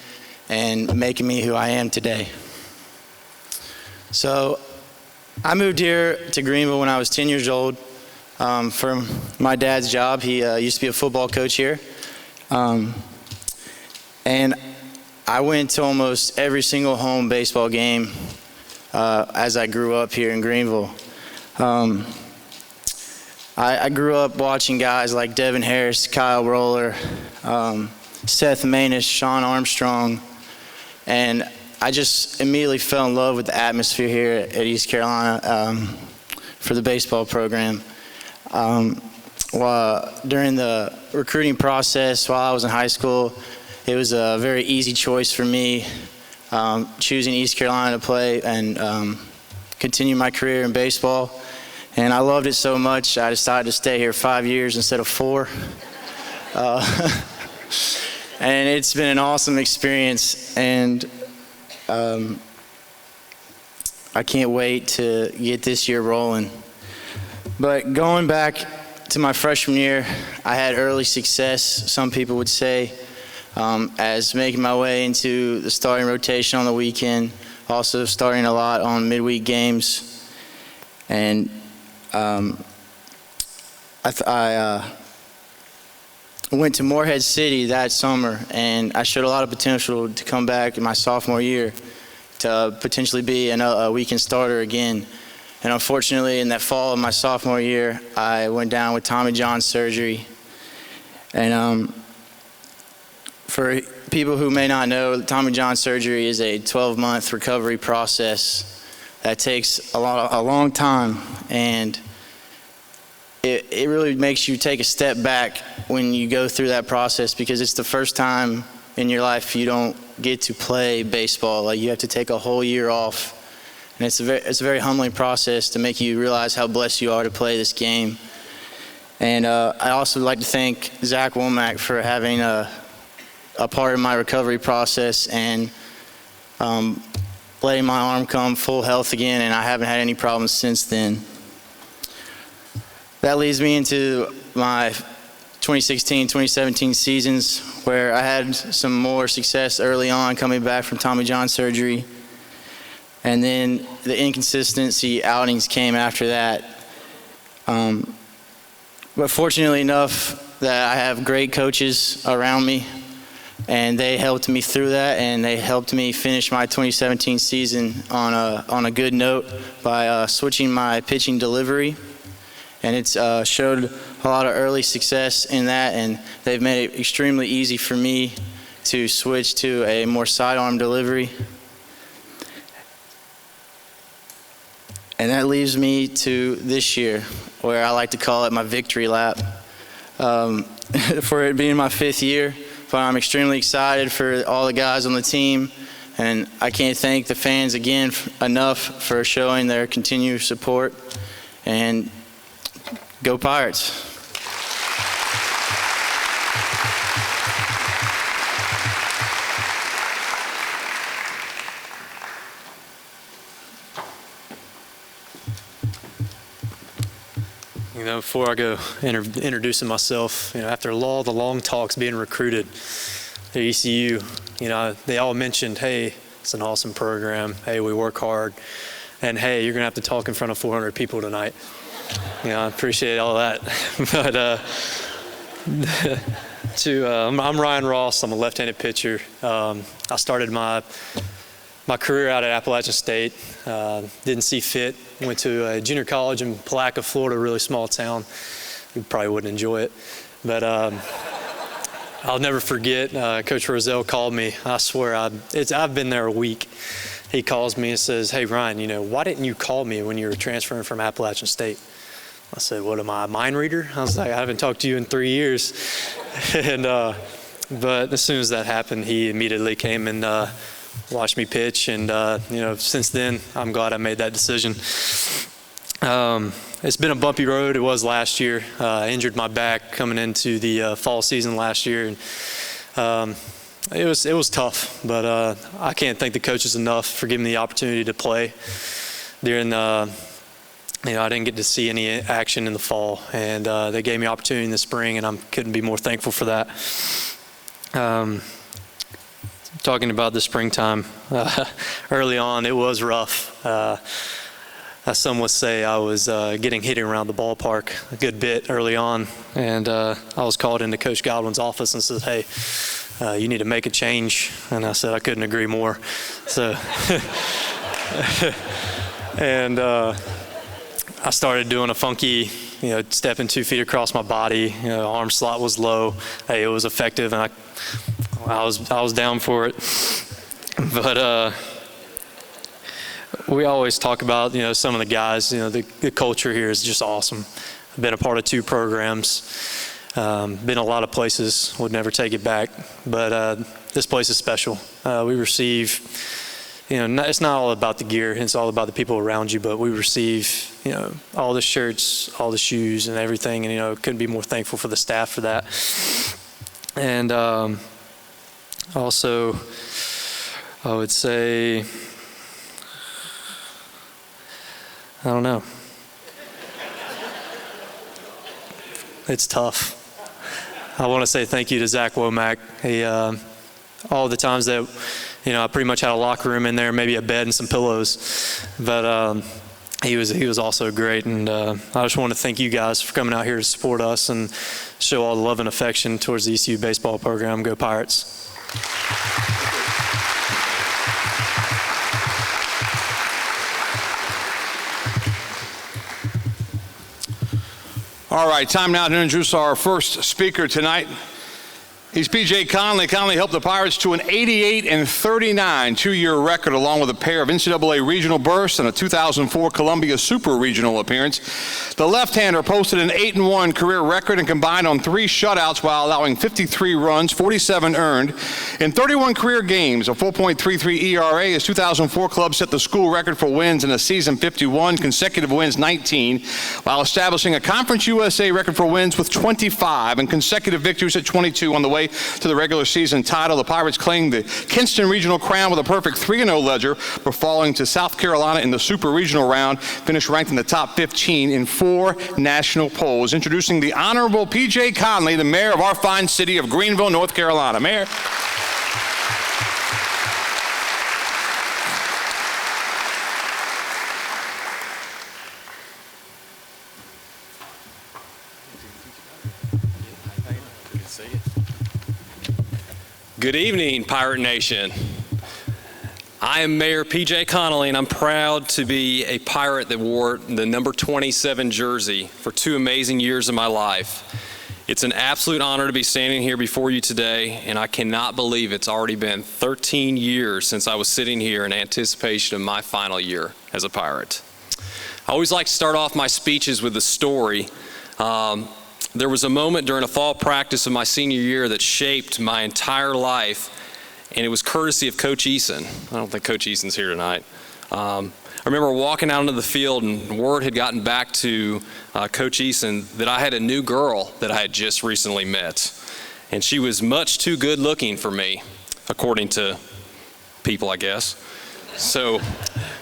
and making me who I am today. So I moved here to Greenville when I was 10 years old from my dad's job. He used to be a football coach here. And I went to almost every single home baseball game as I grew up here in Greenville. I grew up watching guys like Devin Harris, Kyle Roller, Seth Maness, Sean Armstrong, and I just immediately fell in love with the atmosphere here at East Carolina for the baseball program. During the recruiting process while I was in high school, it was a very easy choice for me, choosing East Carolina to play and continue my career in baseball. And I loved it so much, I decided to stay here 5 years instead of 4. And it's been an awesome experience, and I can't wait to get this year rolling. But going back to my freshman year, I had early success, some people would say, as making my way into the starting rotation on the weekend, also starting a lot on midweek games. And I went to Morehead City that summer, and I showed a lot of potential to come back in my sophomore year to potentially be a weekend starter again. And unfortunately, in that fall of my sophomore year, I went down with Tommy John surgery. And for people who may not know, Tommy John surgery is a 12-month recovery process that takes a long time, and it really makes you take a step back when you go through that process, because it's the first time in your life you don't get to play baseball. Like, you have to take a whole year off, and it's a very humbling process to make you realize how blessed you are to play this game. And I also would like to thank Zach Womack for having a part of my recovery process and letting my arm come full health again, and I haven't had any problems since then. That leads me into my 2016-2017 seasons, where I had some more success early on coming back from Tommy John surgery. And then the inconsistency outings came after that. But fortunately enough that I have great coaches around me, and they helped me through that, and they helped me finish my 2017 season on a good note by switching my pitching delivery. And it's showed a lot of early success in that, and they've made it extremely easy for me to switch to a more sidearm delivery. And that leaves me to this year, where I like to call it my victory lap, for it being my 5th year. But I'm extremely excited for all the guys on the team And I can't thank the fans again enough for showing their continued support. And go Pirates. You know, before I go introducing myself, after all the long talks being recruited at ECU, they all mentioned, hey, it's an awesome program. Hey, we work hard. And hey, you're going to have to talk in front of 400 people tonight. I appreciate all that. But I'm Ryan Ross. I'm a left-handed pitcher. I started my career out at Appalachian State. Didn't see fit. Went to a junior college in Palatka, Florida, a really small town. You probably wouldn't enjoy it. But I'll never forget, Coach Rozelle called me. I swear, I've been there a week. He calls me and says, hey, Ryan, why didn't you call me when you were transferring from Appalachian State? I said, what am I, a mind reader? I was like, I haven't talked to you in 3 years. And but as soon as that happened, he immediately came and watched me pitch. And, since then, I'm glad I made that decision. It's been a bumpy road. It was last year. I injured my back coming into the fall season last year. And it was tough, but I can't thank the coaches enough for giving me the opportunity to play during the, I didn't get to see any action in the fall, and they gave me opportunity in the spring, and I couldn't be more thankful for that. Talking about the springtime, early on, it was rough. As some would say, I was getting hit around the ballpark a good bit early on, and I was called into Coach Godwin's office and said, hey, you need to make a change. And I said I couldn't agree more. So, and I started doing a funky, stepping 2 feet across my body. Arm slot was low. Hey, it was effective, and I was down for it. But we always talk about, some of the guys. The culture here is just awesome. I've been a part of 2 programs. Been a lot of places, would never take it back, but this place is special. We receive, it's not all about the gear, it's all about the people around you, but we receive, all the shirts, all the shoes and everything, and, couldn't be more thankful for the staff for that. And also, I would say, I don't know. It's tough. I want to say thank you to Zach Womack. He, all the times that, I pretty much had a locker room in there, maybe a bed and some pillows, but he was also great. And I just want to thank you guys for coming out here to support us and show all the love and affection towards the ECU baseball program. Go Pirates. All right, time now to introduce our first speaker tonight. He's P.J. Connelly. Connelly helped the Pirates to an 88-39 two-year record, along with a pair of NCAA regional berths and a 2004 Columbia Super Regional appearance. The left-hander posted an 8-1 career record and combined on 3 shutouts while allowing 53 runs, 47 earned. In 31 career games, a 4.33 ERA, his 2004 club set the school record for wins in a season, 51, consecutive wins, 19, while establishing a Conference USA record for wins with 25 and consecutive victories at 22 on the way to the regular season title. The Pirates claimed the Kinston Regional crown with a perfect 3-0 ledger before falling to South Carolina in the Super Regional round, finished ranked in the top 15 in 4 national polls. Introducing the Honorable P.J. Connelly, the mayor of our fine city of Greenville, North Carolina. Mayor. Good evening, Pirate Nation. I am Mayor P.J. Connelly, and I'm proud to be a Pirate that wore the number 27 jersey for 2 amazing years of my life. It's an absolute honor to be standing here before you today, and I cannot believe it's already been 13 years since I was sitting here in anticipation of my final year as a Pirate. I always like to start off my speeches with a story. There was a moment during a fall practice of my senior year that shaped my entire life and it was courtesy of Coach Eason. I don't think Coach Eason's here tonight. I remember walking out into the field, and word had gotten back to Coach Eason that I had a new girl that I had just recently met. And she was much too good looking for me, according to people, I guess. So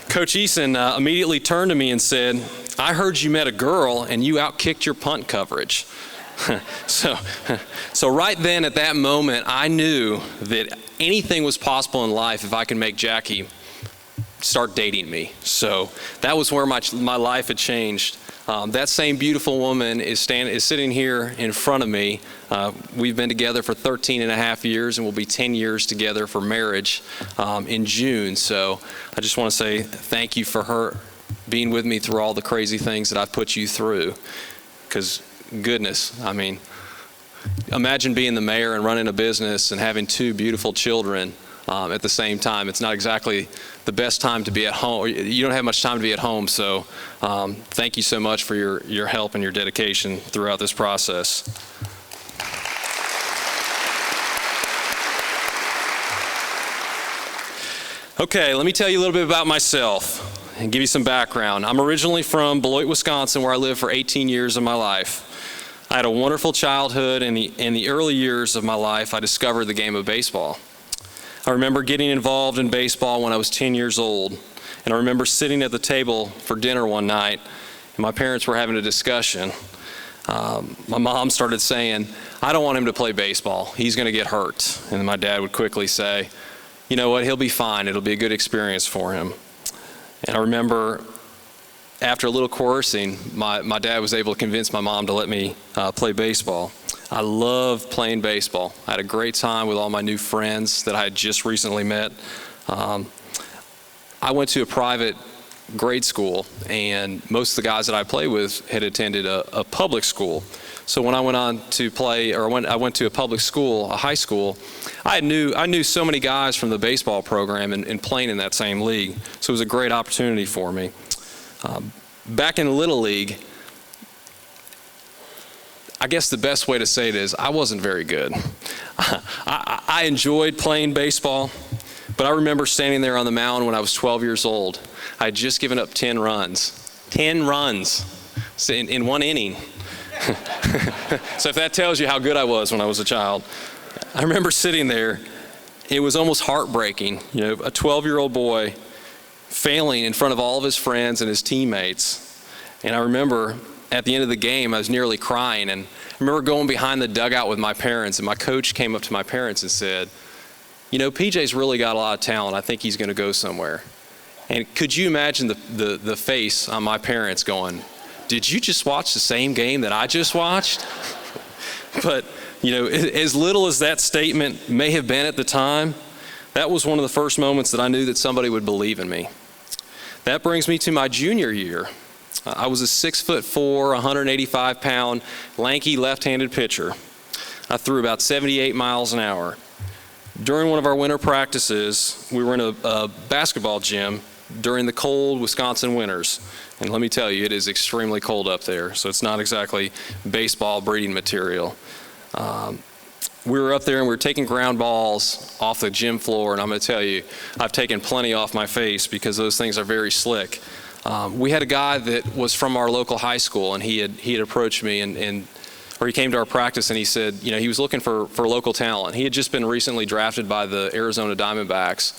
Coach Eason immediately turned to me and said, "I heard you met a girl and you outkicked your punt coverage." So right then at that moment, I knew that anything was possible in life if I could make Jackie start dating me. So that was where my life had changed. That same beautiful woman is sitting here in front of me. We've been together for 13 and a half years, and we'll be 10 years together for marriage in June. So I just want to say thank you for her being with me through all the crazy things that I've put you through. Because goodness, I mean, imagine being the mayor and running a business and having two beautiful children at the same time. It's not exactly the best time to be at home. You don't have much time to be at home, so thank you so much for your help and your dedication throughout this process. Okay, let me tell you a little bit about myself and give you some background. I'm originally from Beloit, Wisconsin, where I lived for 18 years of my life. I had a wonderful childhood. In the early years of my life, I discovered the game of baseball. I remember getting involved in baseball when I was 10 years old, and I remember sitting at the table for dinner one night, and my parents were having a discussion. My mom started saying, "I don't want him to play baseball. He's going to get hurt." And my dad would quickly say, "You know what, he'll be fine. It'll be a good experience for him." And I remember after a little coercing, my dad was able to convince my mom to let me play baseball. I loved playing baseball. I had a great time with all my new friends that I had just recently met. I went to a private grade school, and most of the guys that I played with had attended a public school. So when I went on to play, or I went to a public school, a high school, I knew so many guys from the baseball program and playing in that same league. So it was a great opportunity for me. Back in Little League, I guess the best way to say it is I wasn't very good. I enjoyed playing baseball, but I remember standing there on the mound when I was 12 years old. I had just given up 10 runs. 10 runs in one inning. So if that tells you how good I was when I was a child. I remember sitting there. It was almost heartbreaking. You know, a 12-year-old boy failing in front of all of his friends and his teammates. And I remember at the end of the game, I was nearly crying. And I remember going behind the dugout with my parents, and my coach came up to my parents and said, "You know, PJ's really got a lot of talent. I think he's going to go somewhere." And could you imagine the face on my parents going, "Did you just watch the same game that I just watched?" But, you know, as little as that statement may have been at the time, that was one of the first moments that I knew that somebody would believe in me. That brings me to my junior year. I was a 6'4", 185-pound, lanky left-handed pitcher. I threw about 78 miles an hour. During one of our winter practices, we were in a basketball gym during the cold Wisconsin winters. And let me tell you, it is extremely cold up there, so it's not exactly baseball breeding material. We were up there and we were taking ground balls off the gym floor, and I'm going to tell you, I've taken plenty off my face because those things are very slick. We had a guy that was from our local high school, and he had approached me or he came to our practice and he said, you know, he was looking for local talent. He had just been recently drafted by the Arizona Diamondbacks,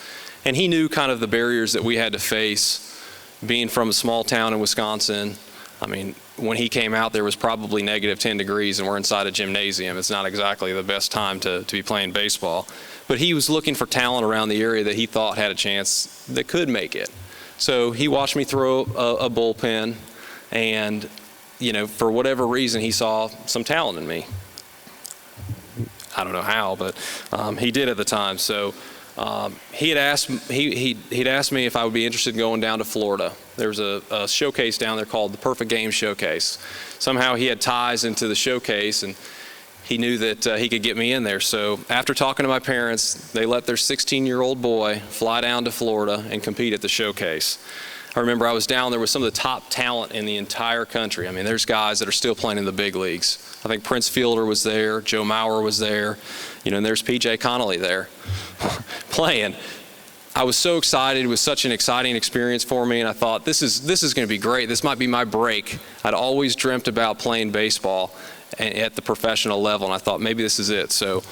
and he knew kind of the barriers that we had to face being from a small town in Wisconsin. I mean, when he came out, there was probably negative 10 degrees and we're inside a gymnasium. It's not exactly the best time to be playing baseball. But he was looking for talent around the area that he thought had a chance that could make it. So he watched me throw a bullpen, and, you know, for whatever reason, he saw some talent in me. I don't know how, but he did at the time. So he'd asked me if I would be interested in going down to Florida. There's a showcase down there called the Perfect Game Showcase. Somehow he had ties into the showcase, and he knew that he could get me in there. So after talking to my parents, they let their 16-year-old boy fly down to Florida and compete at the showcase. I remember I was down there with some of the top talent in the entire country. I mean, there's guys that are still playing in the big leagues. I think Prince Fielder was there, Joe Mauer was there, and there's PJ Connelly there playing. I was so excited. It was such an exciting experience for me, and I thought, this is going to be great. This might be my break. I'd always dreamt about playing baseball at the professional level, and I thought maybe this is it. So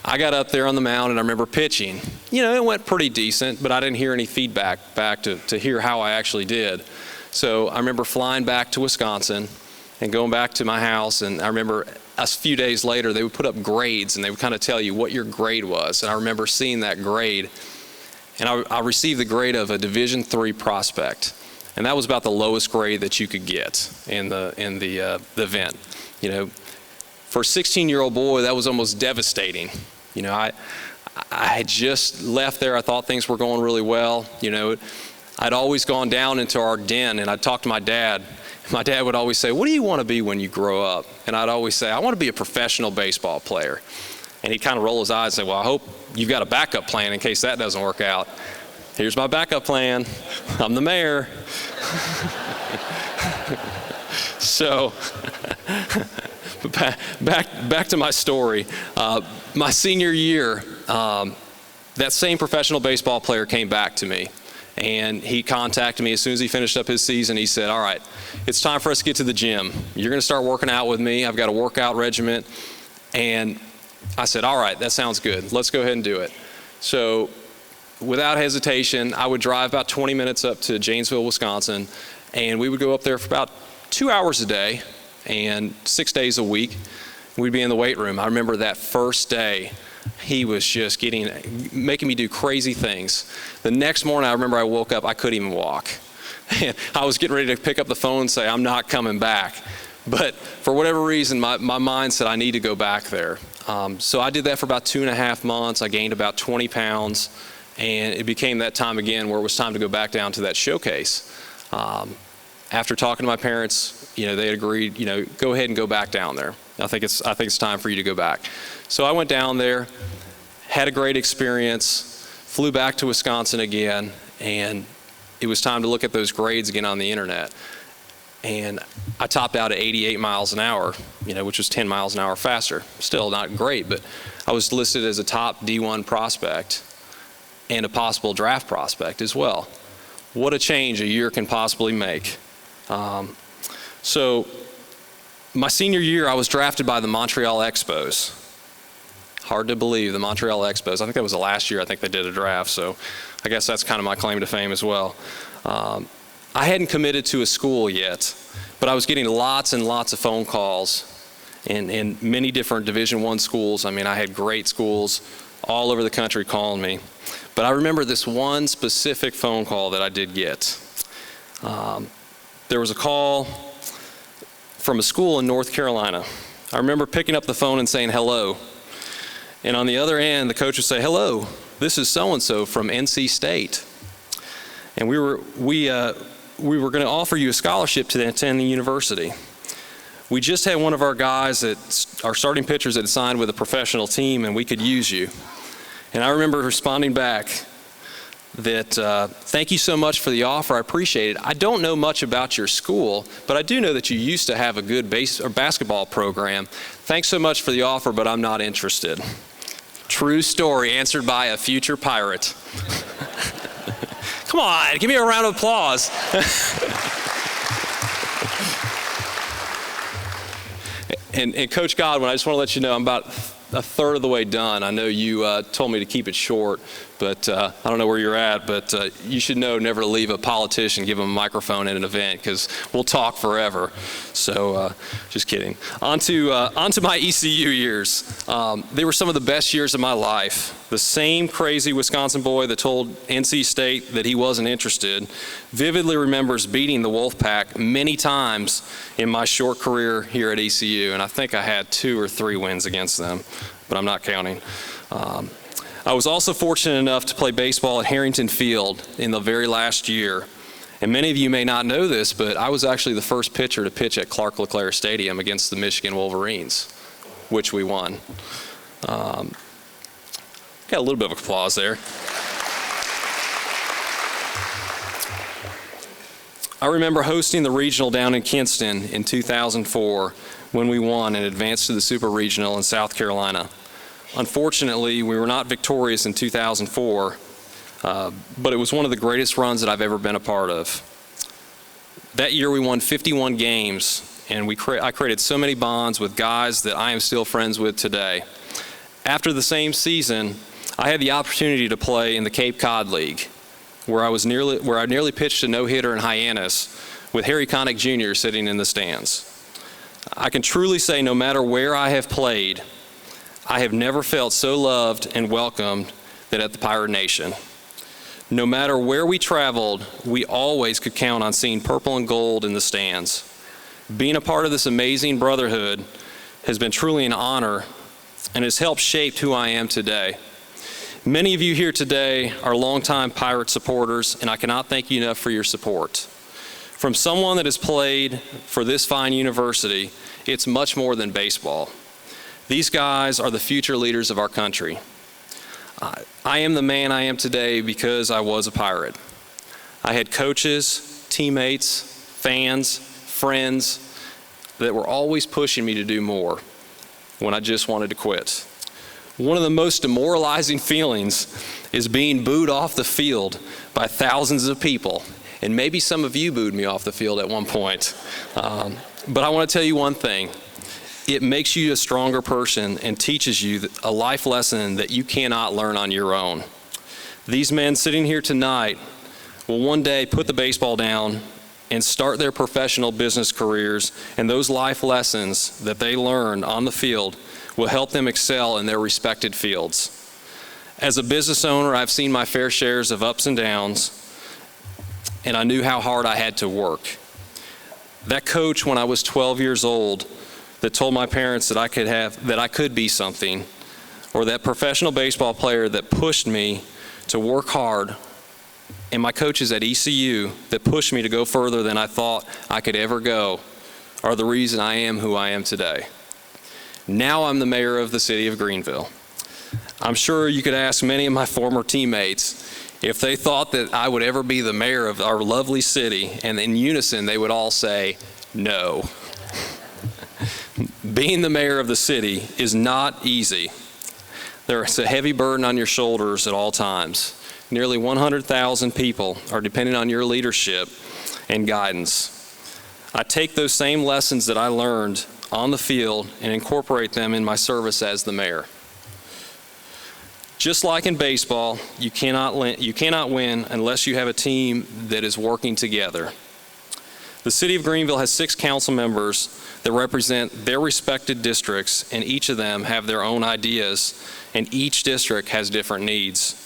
I got up there on the mound, and I remember pitching. It went pretty decent, but I didn't hear any feedback back to hear how I actually did. So I remember flying back to Wisconsin and going back to my house, and I remember a few days later they would put up grades, and they would kind of tell you what your grade was. And I remember seeing that grade, and I received the grade of a Division III prospect, and that was about the lowest grade that you could get in the event. For a 16-year-old boy, that was almost devastating. I had just left there. I thought things were going really well. I'd always gone down into our den, and I'd talk to my dad. My dad would always say, "What do you want to be when you grow up?" And I'd always say, "I want to be a professional baseball player." And he'd kind of roll his eyes and say, "Well, I hope you've got a backup plan in case that doesn't work out." Here's my backup plan. I'm the mayor. So back to my story. My senior year, that same professional baseball player came back to me, and he contacted me as soon as he finished up his season. He said, "All right, it's time for us to get to the gym. You're going to start working out with me. I've got a workout regimen." And I said, "All right, that sounds good. Let's go ahead and do it." So without hesitation, I would drive about 20 minutes up to Janesville, Wisconsin, and we would go up there for about 2 hours a day and 6 days a week. We'd be in the weight room. I remember that first day, he was just making me do crazy things. The next morning, I remember I woke up, I couldn't even walk. And I was getting ready to pick up the phone and say, "I'm not coming back." But for whatever reason, my mind said I need to go back there. So I did that for about 2.5 months. I gained about 20 pounds. And it became that time again where it was time to go back down to that showcase. After talking to my parents, they had agreed, go ahead and go back down there. I think it's time for you to go back. So I went down there, had a great experience, flew back to Wisconsin again, and it was time to look at those grades again on the internet. And I topped out at 88 miles an hour, which was 10 miles an hour faster. Still not great, but I was listed as a top D1 prospect and a possible draft prospect as well. What a change a year can possibly make. So my senior year, I was drafted by the Montreal Expos. Hard to believe, the Montreal Expos. I think that was the last year I think they did a draft, so I guess that's kind of my claim to fame as well. I hadn't committed to a school yet, but I was getting lots and lots of phone calls in many different Division I schools. I mean, I had great schools all over the country calling me. But I remember this one specific phone call that I did get. There was a call from a school in North Carolina. I remember picking up the phone and saying hello. And on the other end, the coach would say, "Hello, this is so-and-so from NC State. And we were going to offer you a scholarship to attend the university. We just had one of our guys, our starting pitchers, that had signed with a professional team, and we could use you." And I remember responding back that, "Thank you so much for the offer. I appreciate it. I don't know much about your school, but I do know that you used to have a good basketball program. Thanks so much for the offer, but I'm not interested." True story, answered by a future Pirate. Come on, give me a round of applause. And Coach Godwin, I just want to let you know I'm about a third of the way done. I know you told me to keep it short, but I don't know where you're at, but you should know never to leave a politician, give them a microphone at an event, because we'll talk forever. So just kidding. On to my ECU years. They were some of the best years of my life. The same crazy Wisconsin boy that told NC State that he wasn't interested vividly remembers beating the Wolfpack many times in my short career here at ECU, and I think I had 2 or 3 wins against them, but I'm not counting. I was also fortunate enough to play baseball at Harrington Field in the very last year. And many of you may not know this, but I was actually the first pitcher to pitch at Clark LeClaire Stadium against the Michigan Wolverines, which we won. Got a little bit of applause there. I remember hosting the regional down in Kinston in 2004 when we won and advanced to the Super Regional in South Carolina. Unfortunately, we were not victorious in 2004, but it was one of the greatest runs that I've ever been a part of. That year we won 51 games, and I created so many bonds with guys that I am still friends with today. After the same season, I had the opportunity to play in the Cape Cod League, where I nearly pitched a no-hitter in Hyannis with Harry Connick Jr. sitting in the stands. I can truly say no matter where I have played, I have never felt so loved and welcomed than at the Pirate Nation. No matter where we traveled, we always could count on seeing purple and gold in the stands. Being a part of this amazing brotherhood has been truly an honor and has helped shape who I am today. Many of you here today are longtime Pirate supporters, and I cannot thank you enough for your support. From someone that has played for this fine university, it's much more than baseball. These guys are the future leaders of our country. I am the man I am today because I was a Pirate. I had coaches, teammates, fans, friends that were always pushing me to do more when I just wanted to quit. One of the most demoralizing feelings is being booed off the field by thousands of people. And maybe some of you booed me off the field at one point. But I want to tell you one thing. It makes you a stronger person and teaches you a life lesson that you cannot learn on your own. These men sitting here tonight will one day put the baseball down and start their professional business careers, and those life lessons that they learned on the field will help them excel in their respected fields. As a business owner, I've seen my fair shares of ups and downs, and I knew how hard I had to work. That coach when I was 12 years old that told my parents that I could be something, or that professional baseball player that pushed me to work hard, and my coaches at ECU that pushed me to go further than I thought I could ever go, are the reason I am who I am today. Now I'm the mayor of the city of Greenville. I'm sure you could ask many of my former teammates if they thought that I would ever be the mayor of our lovely city, and in unison they would all say, no. Being the mayor of the city is not easy. There's a heavy burden on your shoulders at all times. Nearly 100,000 people are dependent on your leadership and guidance. I take those same lessons that I learned on the field and incorporate them in my service as the mayor. Just like in baseball, you cannot win unless you have a team that is working together. The city of Greenville has 6 council members that represent their respected districts, and each of them have their own ideas, and each district has different needs.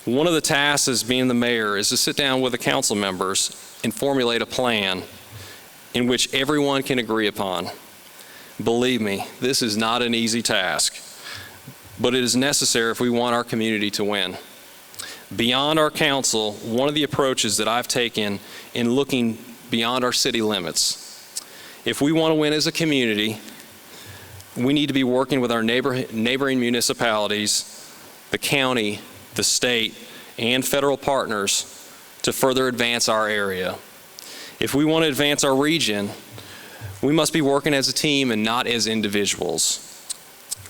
One of the tasks as being the mayor is to sit down with the council members and formulate a plan in which everyone can agree upon. Believe me, this is not an easy task, but it is necessary if we want our community to win. Beyond our council, one of the approaches that I've taken in looking beyond our city limits, if we want to win as a community, we need to be working with our neighboring municipalities, the county, the state, and federal partners to further advance our area. If we want to advance our region, we must be working as a team and not as individuals.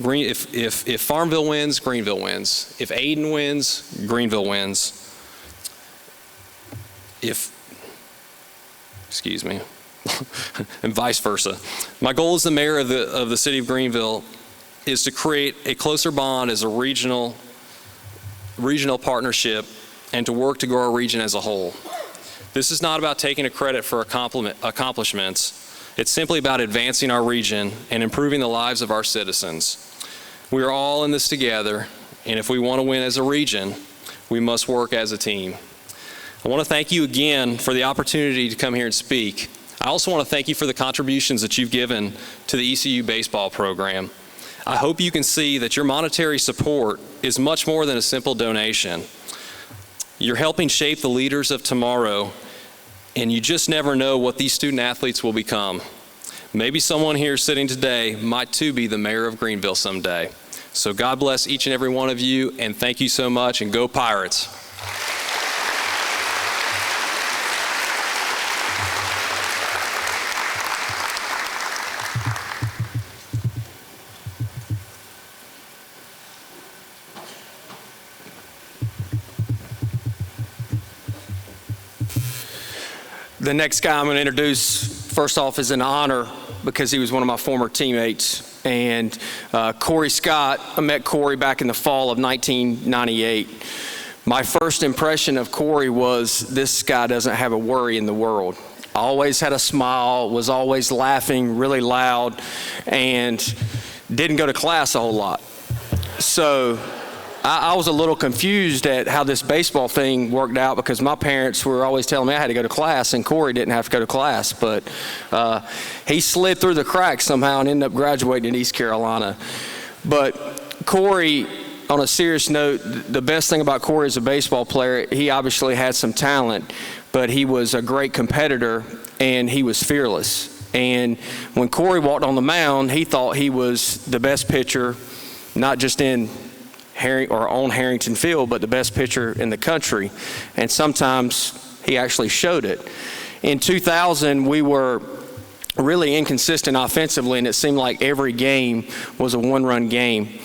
If Farmville wins, Greenville wins. If Ayden wins, Greenville wins. And vice versa. My goal as the mayor of the city of Greenville is to create a closer bond as a regional partnership and to work to grow our region as a whole. This is not about taking a credit for accomplishments. It's simply about advancing our region and improving the lives of our citizens. We are all in this together, and if we want to win as a region, we must work as a team. I want to thank you again for the opportunity to come here and speak. I also want to thank you for the contributions that you've given to the ECU baseball program. I hope you can see that your monetary support is much more than a simple donation. You're helping shape the leaders of tomorrow, and you just never know what these student athletes will become. Maybe someone here sitting today might too be the mayor of Greenville someday. So God bless each and every one of you, and thank you so much, and go Pirates. The next guy I'm going to introduce, first off, is an honor because he was one of my former teammates. And Cory Scott, I met Cory back in the fall of 1998. My first impression of Cory was this guy doesn't have a worry in the world. Always had a smile, was always laughing really loud, and didn't go to class a whole lot. So I was a little confused at how this baseball thing worked out because my parents were always telling me I had to go to class, and Cory didn't have to go to class. But he slid through the cracks somehow and ended up graduating in East Carolina. But Cory, on a serious note, the best thing about Cory as a baseball player, he obviously had some talent, but he was a great competitor, and he was fearless. And when Cory walked on the mound, he thought he was the best pitcher, not just on Harrington Field, but the best pitcher in the country. And sometimes he actually showed it. In 2000, we were really inconsistent offensively, and it seemed like every game was a one-run game.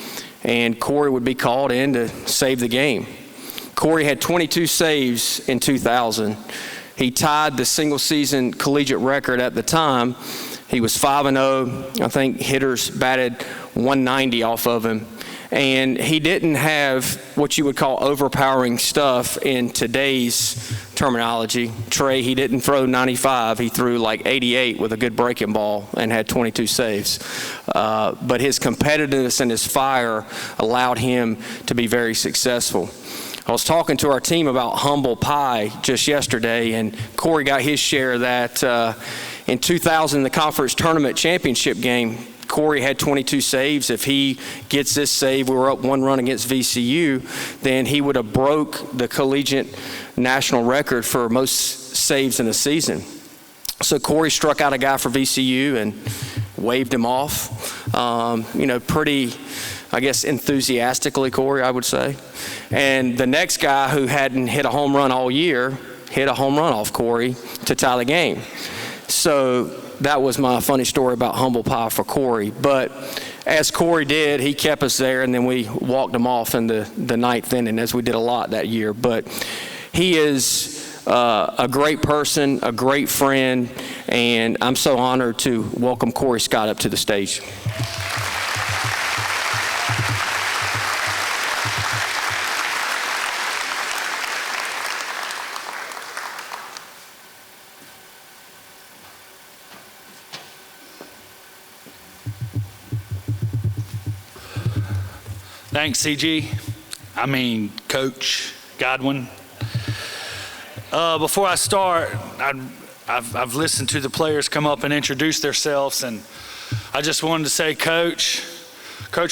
And Cory would be called in to save the game. Cory had 22 saves in 2000. He tied the single-season collegiate record at the time. He was 5-0. I think hitters batted 190 off of him. And he didn't have what you would call overpowering stuff in today's terminology. Trey, he didn't throw 95. He threw like 88 with a good breaking ball and had 22 saves. But his competitiveness and his fire allowed him to be very successful. I was talking to our team about humble pie just yesterday, and Cory got his share of that. In 2000, the conference tournament championship game, Cory had 22 saves. If he gets this save, we were up 1 run against VCU, then he would have broke the collegiate national record for most saves in a season. So Cory struck out a guy for VCU and waved him off. Pretty, I guess, enthusiastically, Cory, I would say. And the next guy who hadn't hit a home run all year hit a home run off Cory to tie the game. So that was my funny story about humble pie for Cory. But as Cory did, he kept us there, and then we walked him off in the ninth inning, as we did a lot that year. But he is a great person, a great friend, and I'm so honored to welcome Cory Scott up to the stage. Thanks, Coach Godwin. Before I start, I've listened to the players come up and introduce themselves, and I just wanted to say, Coach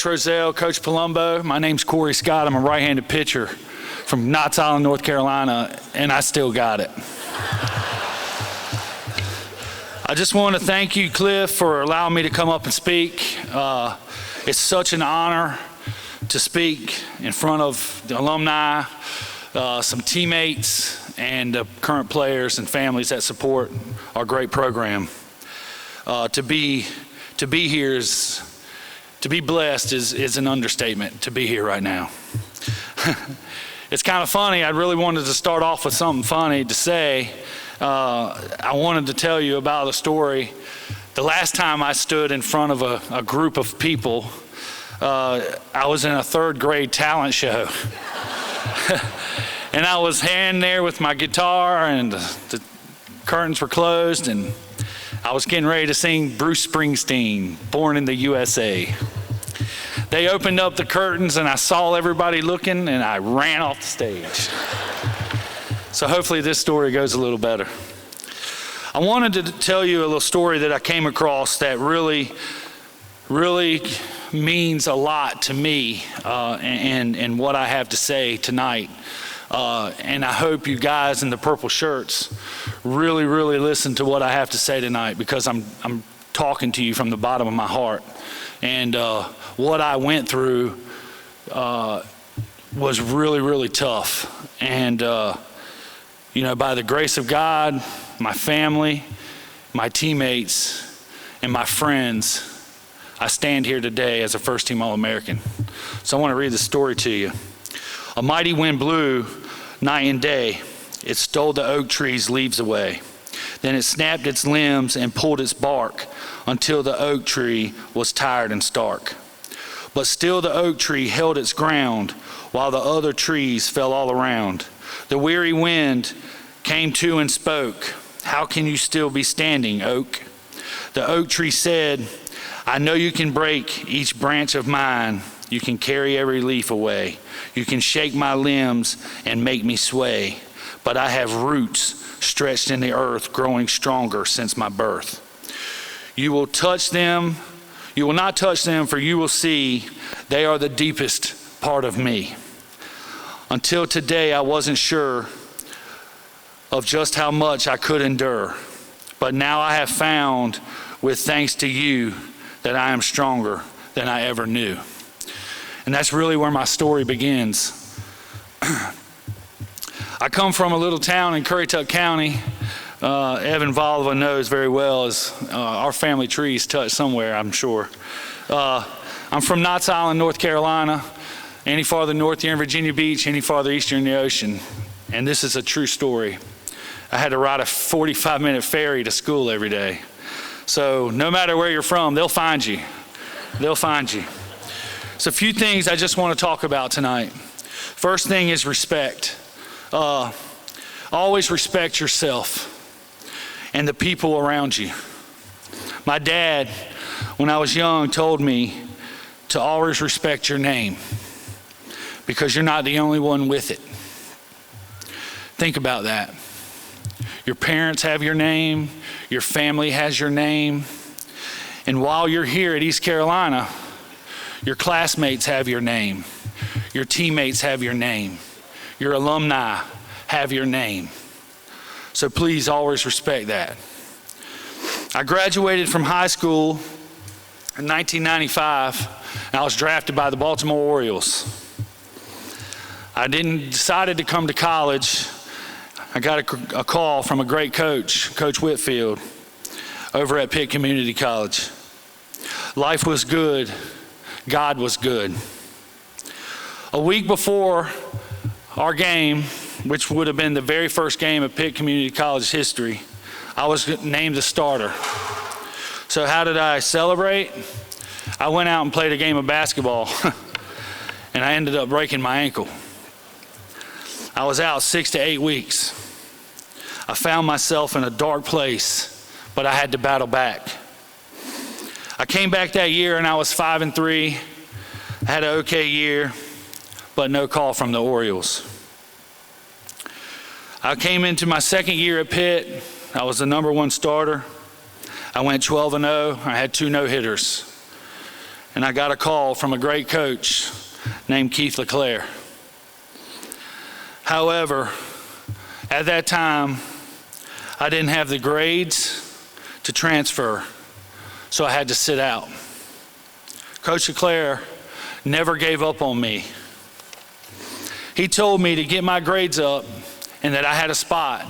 Roselle, Coach Palumbo, my name's Cory Scott. I'm a right-handed pitcher from Knott's Island, North Carolina, and I still got it. I just want to thank you, Cliff, for allowing me to come up and speak. It's such an honor to speak in front of the alumni, some teammates, and current players and families that support our great program. To be here to be blessed is an understatement. To be here right now, it's kind of funny. I really wanted to start off with something funny to say. I wanted to tell you about a story. The last time I stood in front of a group of people, I was in a 3rd grade talent show. And I was standing there with my guitar, and the curtains were closed, and I was getting ready to sing Bruce Springsteen, Born in the USA. They opened up the curtains, and I saw everybody looking, and I ran off the stage. So hopefully this story goes a little better. I wanted to tell you a little story that I came across that really means a lot to me and what I have to say tonight. And I hope you guys in the purple shirts really listen to what I have to say tonight, because I'm talking to you from the bottom of my heart. And what I went through was really tough. And by the grace of God, my family, my teammates, and my friends, I stand here today as a first-team All-American. So I want to read the story to you. A mighty wind blew night and day. It stole the oak trees' leaves away. Then it snapped its limbs and pulled its bark until the oak tree was tired and stark. But still the oak tree held its ground while the other trees fell all around. The weary wind came to and spoke, "How can you still be standing, oak?" The oak tree said, "I know you can break each branch of mine. You can carry every leaf away. You can shake my limbs and make me sway. But I have roots stretched in the earth, growing stronger since my birth. You will not touch them, for you will see they are the deepest part of me. Until today, I wasn't sure of just how much I could endure. But now I have found, with thanks to you, that I am stronger than I ever knew." And that's really where my story begins. I come from a little town in Currituck County. Evan Volva knows very well, as our family trees touch somewhere, I'm sure. I'm from Knott's Island, North Carolina. Any farther north, you're in Virginia Beach. Any farther east, you're in the ocean. And this is a true story. I had to ride a 45-minute ferry to school every day. So no matter where you're from, they'll find you. They'll find you. So a few things I just want to talk about tonight. First thing is respect. Always respect yourself and the people around you. My dad, when I was young, told me to always respect your name because you're not the only one with it. Think about that. Your parents have your name, your family has your name, and while you're here at East Carolina, your classmates have your name, your teammates have your name, your alumni have your name. So please always respect that. I graduated from high school in 1995, and I was drafted by the Baltimore Orioles. I decided to come to college. I got a call from a great coach, Coach Whitfield, over at Pitt Community College. Life was good. God was good. A week before our game, which would have been the very first game of Pitt Community College history, I was named the starter. So how did I celebrate? I went out and played a game of basketball, and I ended up breaking my ankle. I was out 6 to 8 weeks. I found myself in a dark place, but I had to battle back. I came back that year and I was 5-3. I had an okay year, but no call from the Orioles. I came into my second year at Pitt. I was the #1 starter. I went 12-0. I had 2 no-hitters. And I got a call from a great coach named Keith LeClaire. However, at that time, I didn't have the grades to transfer, so I had to sit out. Coach LeClaire never gave up on me. He told me to get my grades up and that I had a spot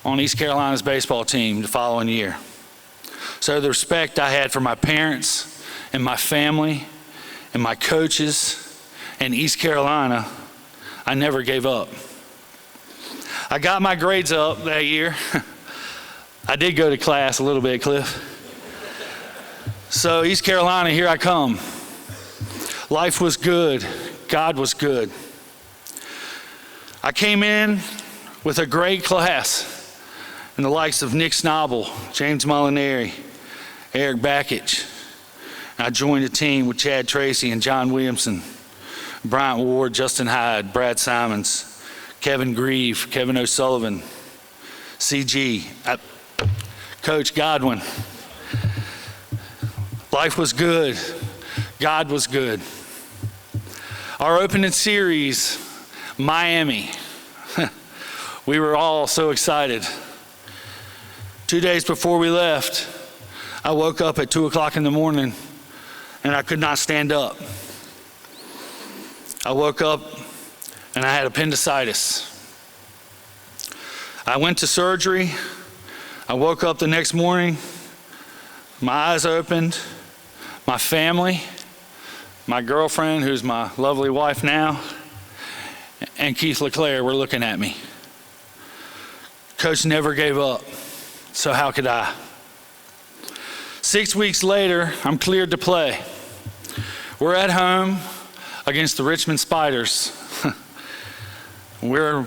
on East Carolina's baseball team the following year. So the respect I had for my parents and my family and my coaches and East Carolina, I never gave up. I got my grades up that year. I did go to class a little bit, Cliff. So East Carolina, here I come. Life was good. God was good. I came in with a great class and the likes of Nick Snobble, James Molinari, Eric Bakich. I joined a team with Chad Tracy and John Williamson, Bryant Ward, Justin Hyde, Brad Simons, Kevin Grieve, Kevin O'Sullivan, CG, Coach Godwin. Life was good. God was good. Our opening series, Miami. We were all so excited. 2 days before we left, I woke up at 2 o'clock in the morning and I could not stand up. I woke up and I had appendicitis. I went to surgery. I woke up the next morning, my eyes opened, my family, my girlfriend, who's my lovely wife now, and Keith LeClaire were looking at me. Coach never gave up. So how could I? 6 weeks later, I'm cleared to play. We're at home against the Richmond Spiders. We're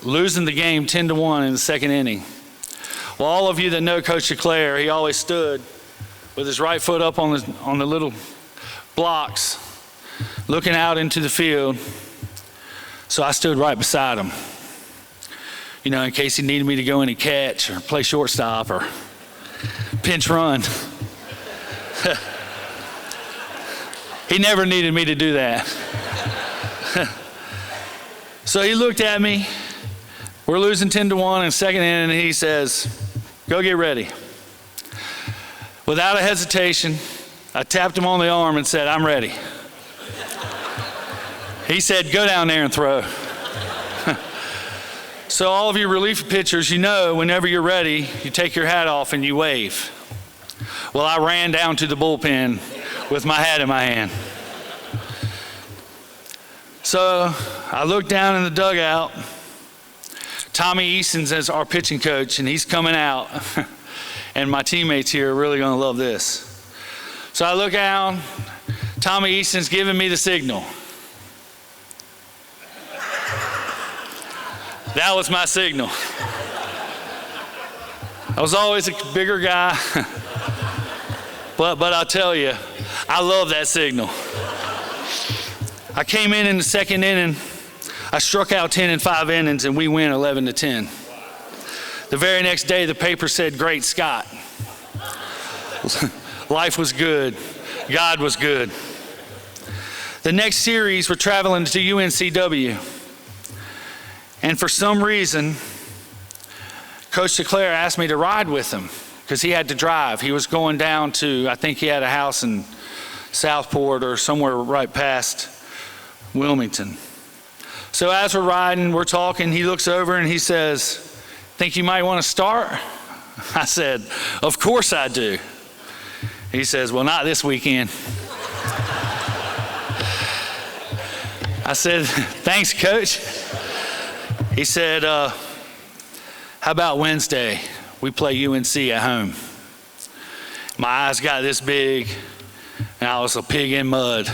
losing the game 10-1 in the second inning. Well, all of you that know Coach DeClaire, he always stood with his right foot up on the little blocks, looking out into the field. So I stood right beside him, you know, in case he needed me to go in and catch or play shortstop or pinch run. He never needed me to do that. So he looked at me. We're losing 10-1 in second inning, and he says, "Go get ready." Without a hesitation, I tapped him on the arm and said, "I'm ready." He said, "Go down there and throw." So all of you relief pitchers, you know whenever you're ready, you take your hat off and you wave. Well, I ran down to the bullpen with my hat in my hand. So I looked down in the dugout. Tommy Easton's as our pitching coach, and he's coming out. And my teammates here are really going to love this. So I look down. Tommy Easton's giving me the signal. That was my signal. I was always a bigger guy. But I'll tell you, I love that signal. I came in the second inning. I struck out 10 in 5 innings, and we win 11-10. The very next day, the paper said, "Great Scott." Life was good. God was good. The next series, we're traveling to UNCW. And for some reason, Coach DeClaire asked me to ride with him because he had to drive. He was going down to, I think he had a house in Southport or somewhere right past Wilmington. So as we're riding, we're talking, he looks over and he says, "Think you might want to start?" I said, "Of course I do." He says, "Well, not this weekend." I said, "Thanks, Coach." He said, "How about Wednesday? We play UNC at home." My eyes got this big, and I was a pig in mud.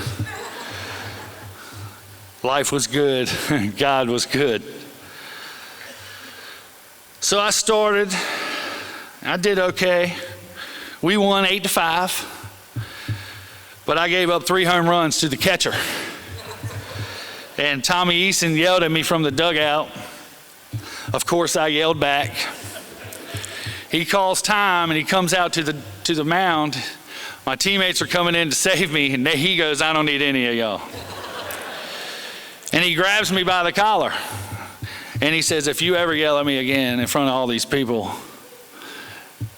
Life was good. God was good. So I started. I did okay. We won 8-5, but I gave up 3 home runs to the catcher. And Tommy Easton yelled at me from the dugout. Of course, I yelled back. He calls time, and he comes out to the mound. My teammates are coming in to save me, and he goes, "I don't need any of y'all." And he grabs me by the collar, and he says, "If you ever yell at me again in front of all these people."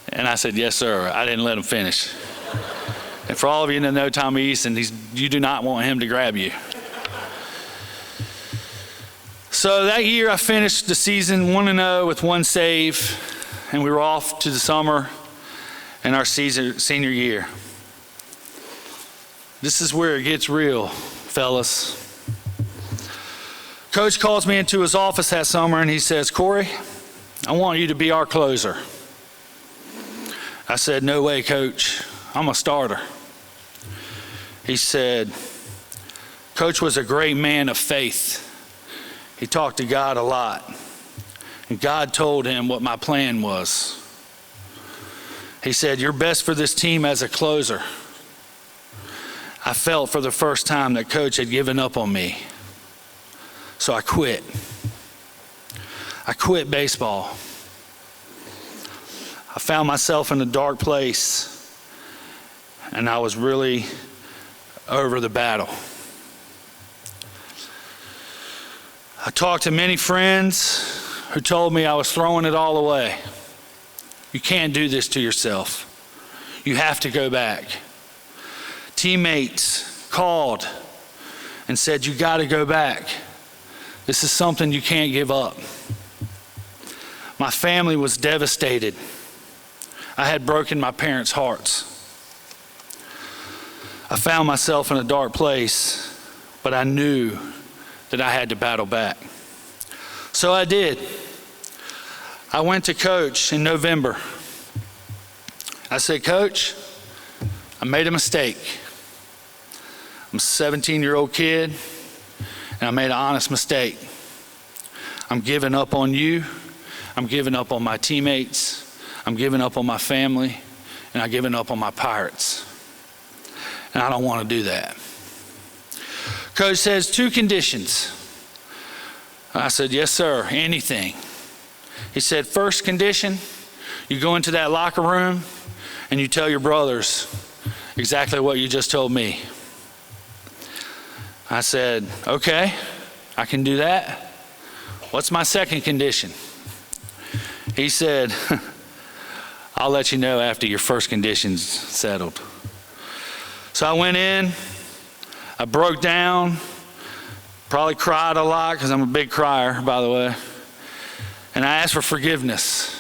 And I said, "Yes, sir." I didn't let him finish. And for all of you that know Tommy Easton, you do not want him to grab you. So that year I finished the season 1-0 with 1 save, and we were off to the summer and our senior year. This is where it gets real, fellas. Coach calls me into his office that summer and he says, "Cory, I want you to be our closer." I said, "No way, Coach. I'm a starter." He said, "Coach was a great man of faith. He talked to God a lot. And God told him what my plan was. He said, 'You're best for this team as a closer.' I felt for the first time that Coach had given up on me. So I quit. I quit baseball. I found myself in a dark place, and I was really over the battle. I talked to many friends who told me I was throwing it all away. You can't do this to yourself. You have to go back. Teammates called and said, "You got to go back. This is something you can't give up." My family was devastated. I had broken my parents' hearts. I found myself in a dark place, but I knew that I had to battle back. So I did. I went to Coach in November. I said, Coach, I made a mistake. I'm a 17-year-old kid, and I made an honest mistake. I'm giving up on you. I'm giving up on my teammates. I'm giving up on my family, and I'm giving up on my Pirates. And I don't want to do that. Coach says 2 conditions. I said, yes, sir, anything. He said, first condition, you go into that locker room and you tell your brothers exactly what you just told me. I said, okay, I can do that. What's my second condition? He said, I'll let you know after your first condition's settled. So I went in, I broke down, probably cried a lot because I'm a big crier, by the way. And I asked for forgiveness.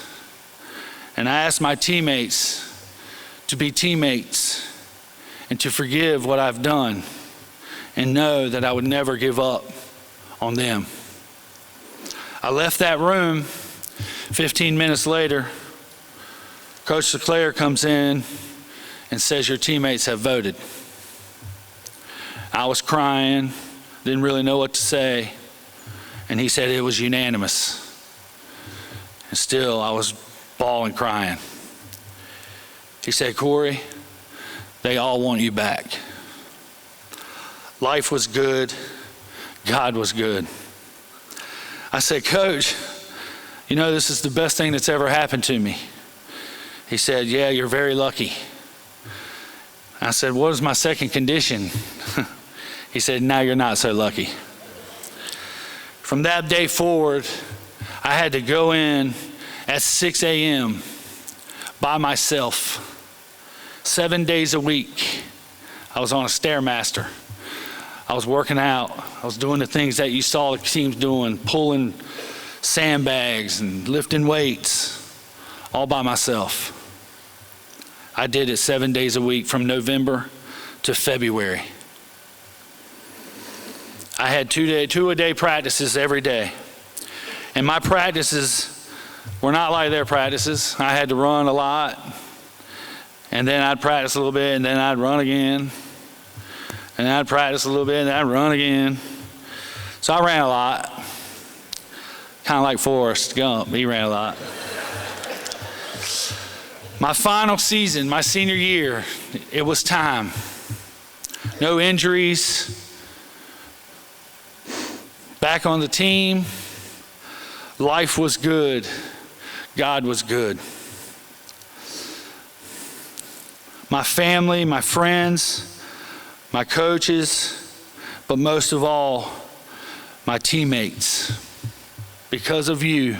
And I asked my teammates to be teammates and to forgive what I've done and know that I would never give up on them. I left that room. 15 minutes later, Coach Sinclair comes in and says, your teammates have voted. I was crying, didn't really know what to say, and he said it was unanimous. And still, I was bawling, crying. He said, Cory, they all want you back. Life was good. God was good. I said, Coach, you know, this is the best thing that's ever happened to me. He said, yeah, you're very lucky. I said, what is my second condition? He said, now you're not so lucky. From that day forward, I had to go in at 6 a.m. by myself, 7 days a week. I was on a Stairmaster. I was working out. I was doing the things that you saw the teams doing, pulling sandbags and lifting weights, all by myself. I did it 7 days a week from November to February. I had two-a-day practices every day. And my practices were not like their practices. I had to run a lot, and then I'd practice a little bit, and then I'd run again. And then I'd practice a little bit, and then I'd run again. So I ran a lot. Kind of like Forrest Gump, he ran a lot. My final season, my senior year, it was time. No injuries. Back on the team. Life was good. God was good. My family, my friends, my coaches, but most of all, my teammates. Because of you,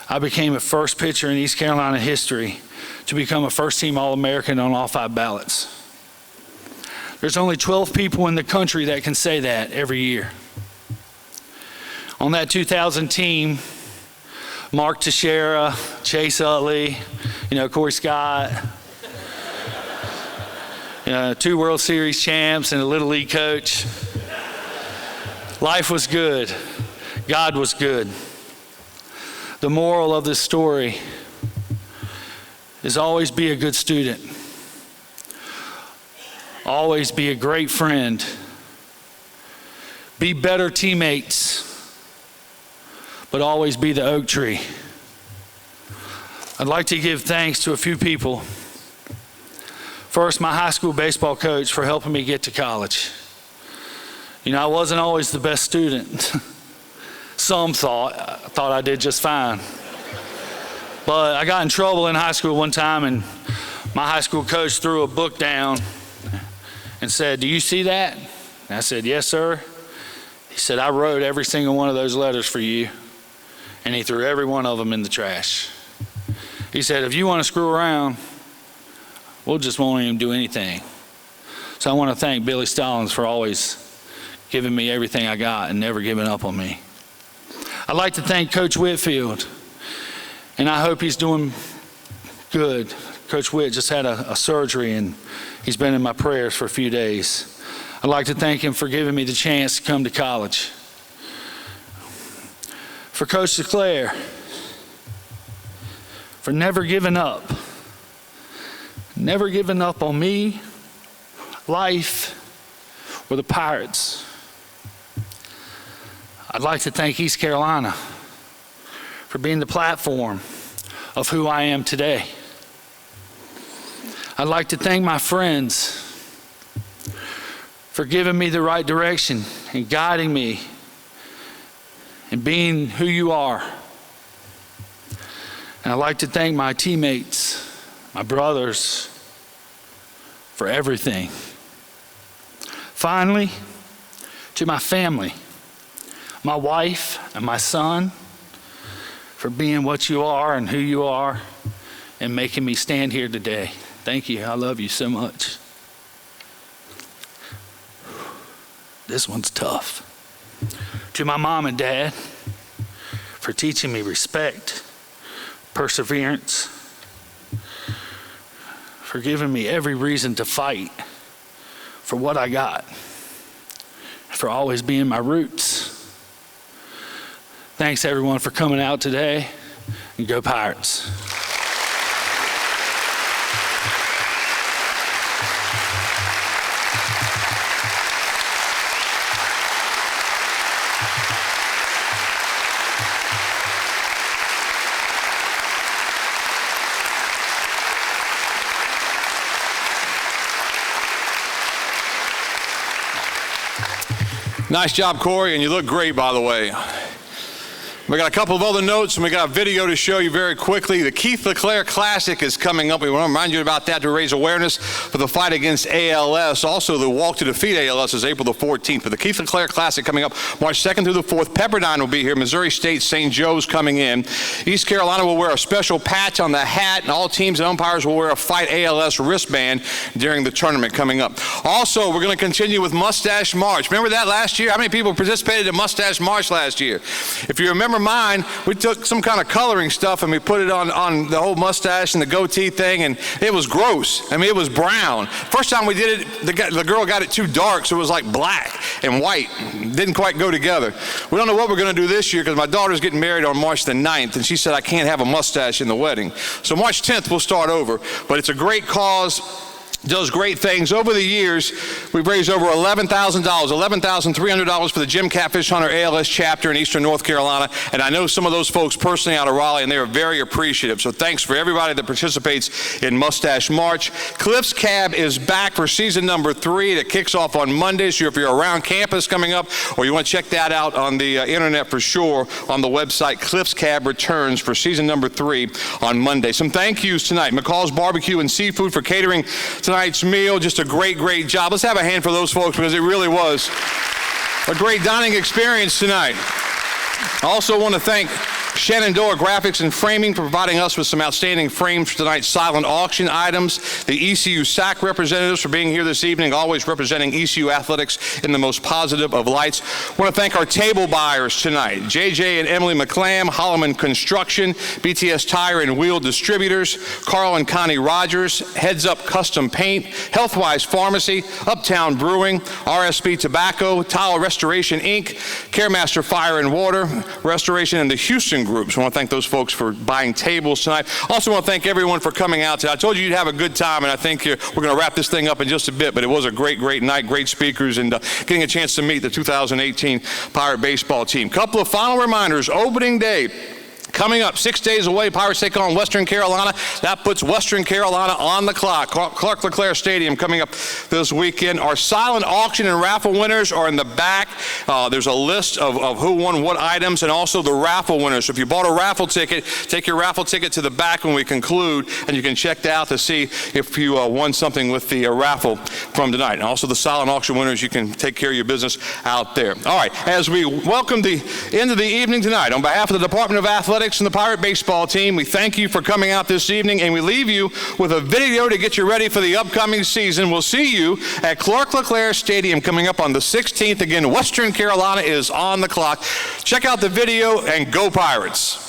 I became a first pitcher in East Carolina history to become a first-team All-American on all 5 ballots. There's only 12 people in the country that can say that every year. On that 2000 team, Mark Teixeira, Chase Utley, Cory Scott, 2 World Series champs and a Little League coach. Life was good. God was good. The moral of this story is always be a good student. Always be a great friend. Be better teammates, but always be the oak tree. I'd like to give thanks to a few people. First, my high school baseball coach for helping me get to college. I wasn't always the best student. Some thought I did just fine. But I got in trouble in high school one time, and my high school coach threw a book down and said, "Do you see that?" And I said, "Yes, sir." He said, "I wrote every single one of those letters for you." And he threw every one of them in the trash. He said, "If you want to screw around, we'll just won't even do anything." So I want to thank Billy Stallings for always giving me everything I got and never giving up on me. I'd like to thank Coach Whitfield, and I hope he's doing good. Coach Whit just had a surgery, and he's been in my prayers for a few days. I'd like to thank him for giving me the chance to come to college. For Coach Sinclair, for never giving up. Never giving up on me, life, or the Pirates. I'd like to thank East Carolina for being the platform of who I am today. I'd like to thank my friends for giving me the right direction and guiding me and being who you are. And I'd like to thank my teammates, my brothers, for everything. Finally, to my family, my wife and my son, for being what you are and who you are and making me stand here today. Thank you. I love you so much. This one's tough. To my mom and dad, for teaching me respect, perseverance, for giving me every reason to fight for what I got, for always being my roots. Thanks everyone for coming out today, and go Pirates. Nice job, Cory, and you look great, by the way. We got a couple of other notes, and we got a video to show you very quickly. The Keith LeClaire Classic is coming up. We want to remind you about that to raise awareness for the fight against ALS. Also, the Walk to Defeat ALS is April the 14th. But the Keith LeClaire Classic coming up March 2nd through the 4th. Pepperdine will be here. Missouri State, St. Joe's coming in. East Carolina will wear a special patch on the hat, and all teams and umpires will wear a Fight ALS wristband during the tournament coming up. Also, we're going to continue with Mustache March. Remember that last year? How many people participated in Mustache March last year? If you remember mine, we took some kind of coloring stuff and we put it on the whole mustache and the goatee thing, and it was gross. I mean, it was brown. First time we did it, the girl got it too dark, so it was like black and white. Didn't quite go together. We don't know what we're going to do this year because my daughter's getting married on March the 9th, and she said I can't have a mustache in the wedding. So March 10th we'll start over, but it's a great cause. Does great things. Over the years, we've raised over $11,000, $11,300 for the Jim Catfish Hunter ALS chapter in Eastern North Carolina, and I know some of those folks personally out of Raleigh, and they are very appreciative. So thanks for everybody that participates in Mustache March. Cliff's Cab is back for season number 3 that kicks off on Monday. So if you're around campus coming up, or you want to check that out on the internet for sure, on the website, Cliff's Cab returns for season number 3 on Monday. Some thank yous tonight. McCall's Barbecue and Seafood for catering tonight's meal. Just a great job. Let's have a hand for those folks because it really was a great dining experience tonight. I also want to thank Shenandoah Graphics and Framing for providing us with some outstanding frames for tonight's silent auction items. The ECU SAC representatives for being here this evening, always representing ECU athletics in the most positive of lights. I want to thank our table buyers tonight, JJ and Emily McClam, Holloman Construction, BTS Tire and Wheel Distributors, Carl and Connie Rogers, Heads Up Custom Paint, Healthwise Pharmacy, Uptown Brewing, RSB Tobacco, Tile Restoration Inc., Caremaster Fire and Water, Restoration, and the Houston Groups. I want to thank those folks for buying tables tonight. Also want to thank everyone for coming out tonight. I told you you'd have a good time, and I think we're going to wrap this thing up in just a bit, but it was a great night, great speakers, and getting a chance to meet the 2018 Pirate baseball team. Couple of final reminders. Opening day coming up 6 days away. Pirates take on Western Carolina. That puts Western Carolina on the clock. Clark LeClaire Stadium coming up this weekend. Our silent auction and raffle winners are in the back. There's a list of who won what items and also the raffle winners. So if you bought a raffle ticket, take your raffle ticket to the back when we conclude, and you can check that out to see if you won something with the raffle from tonight. And also the silent auction winners, you can take care of your business out there. All right, as we welcome the end of the evening tonight, on behalf of the Department of Athletics and the Pirate baseball team, we thank you for coming out this evening, and we leave you with a video to get you ready for the upcoming season. We'll see you at Clark LeClaire Stadium coming up on the 16th. Again, Western Carolina is on the clock. Check out the video and go Pirates.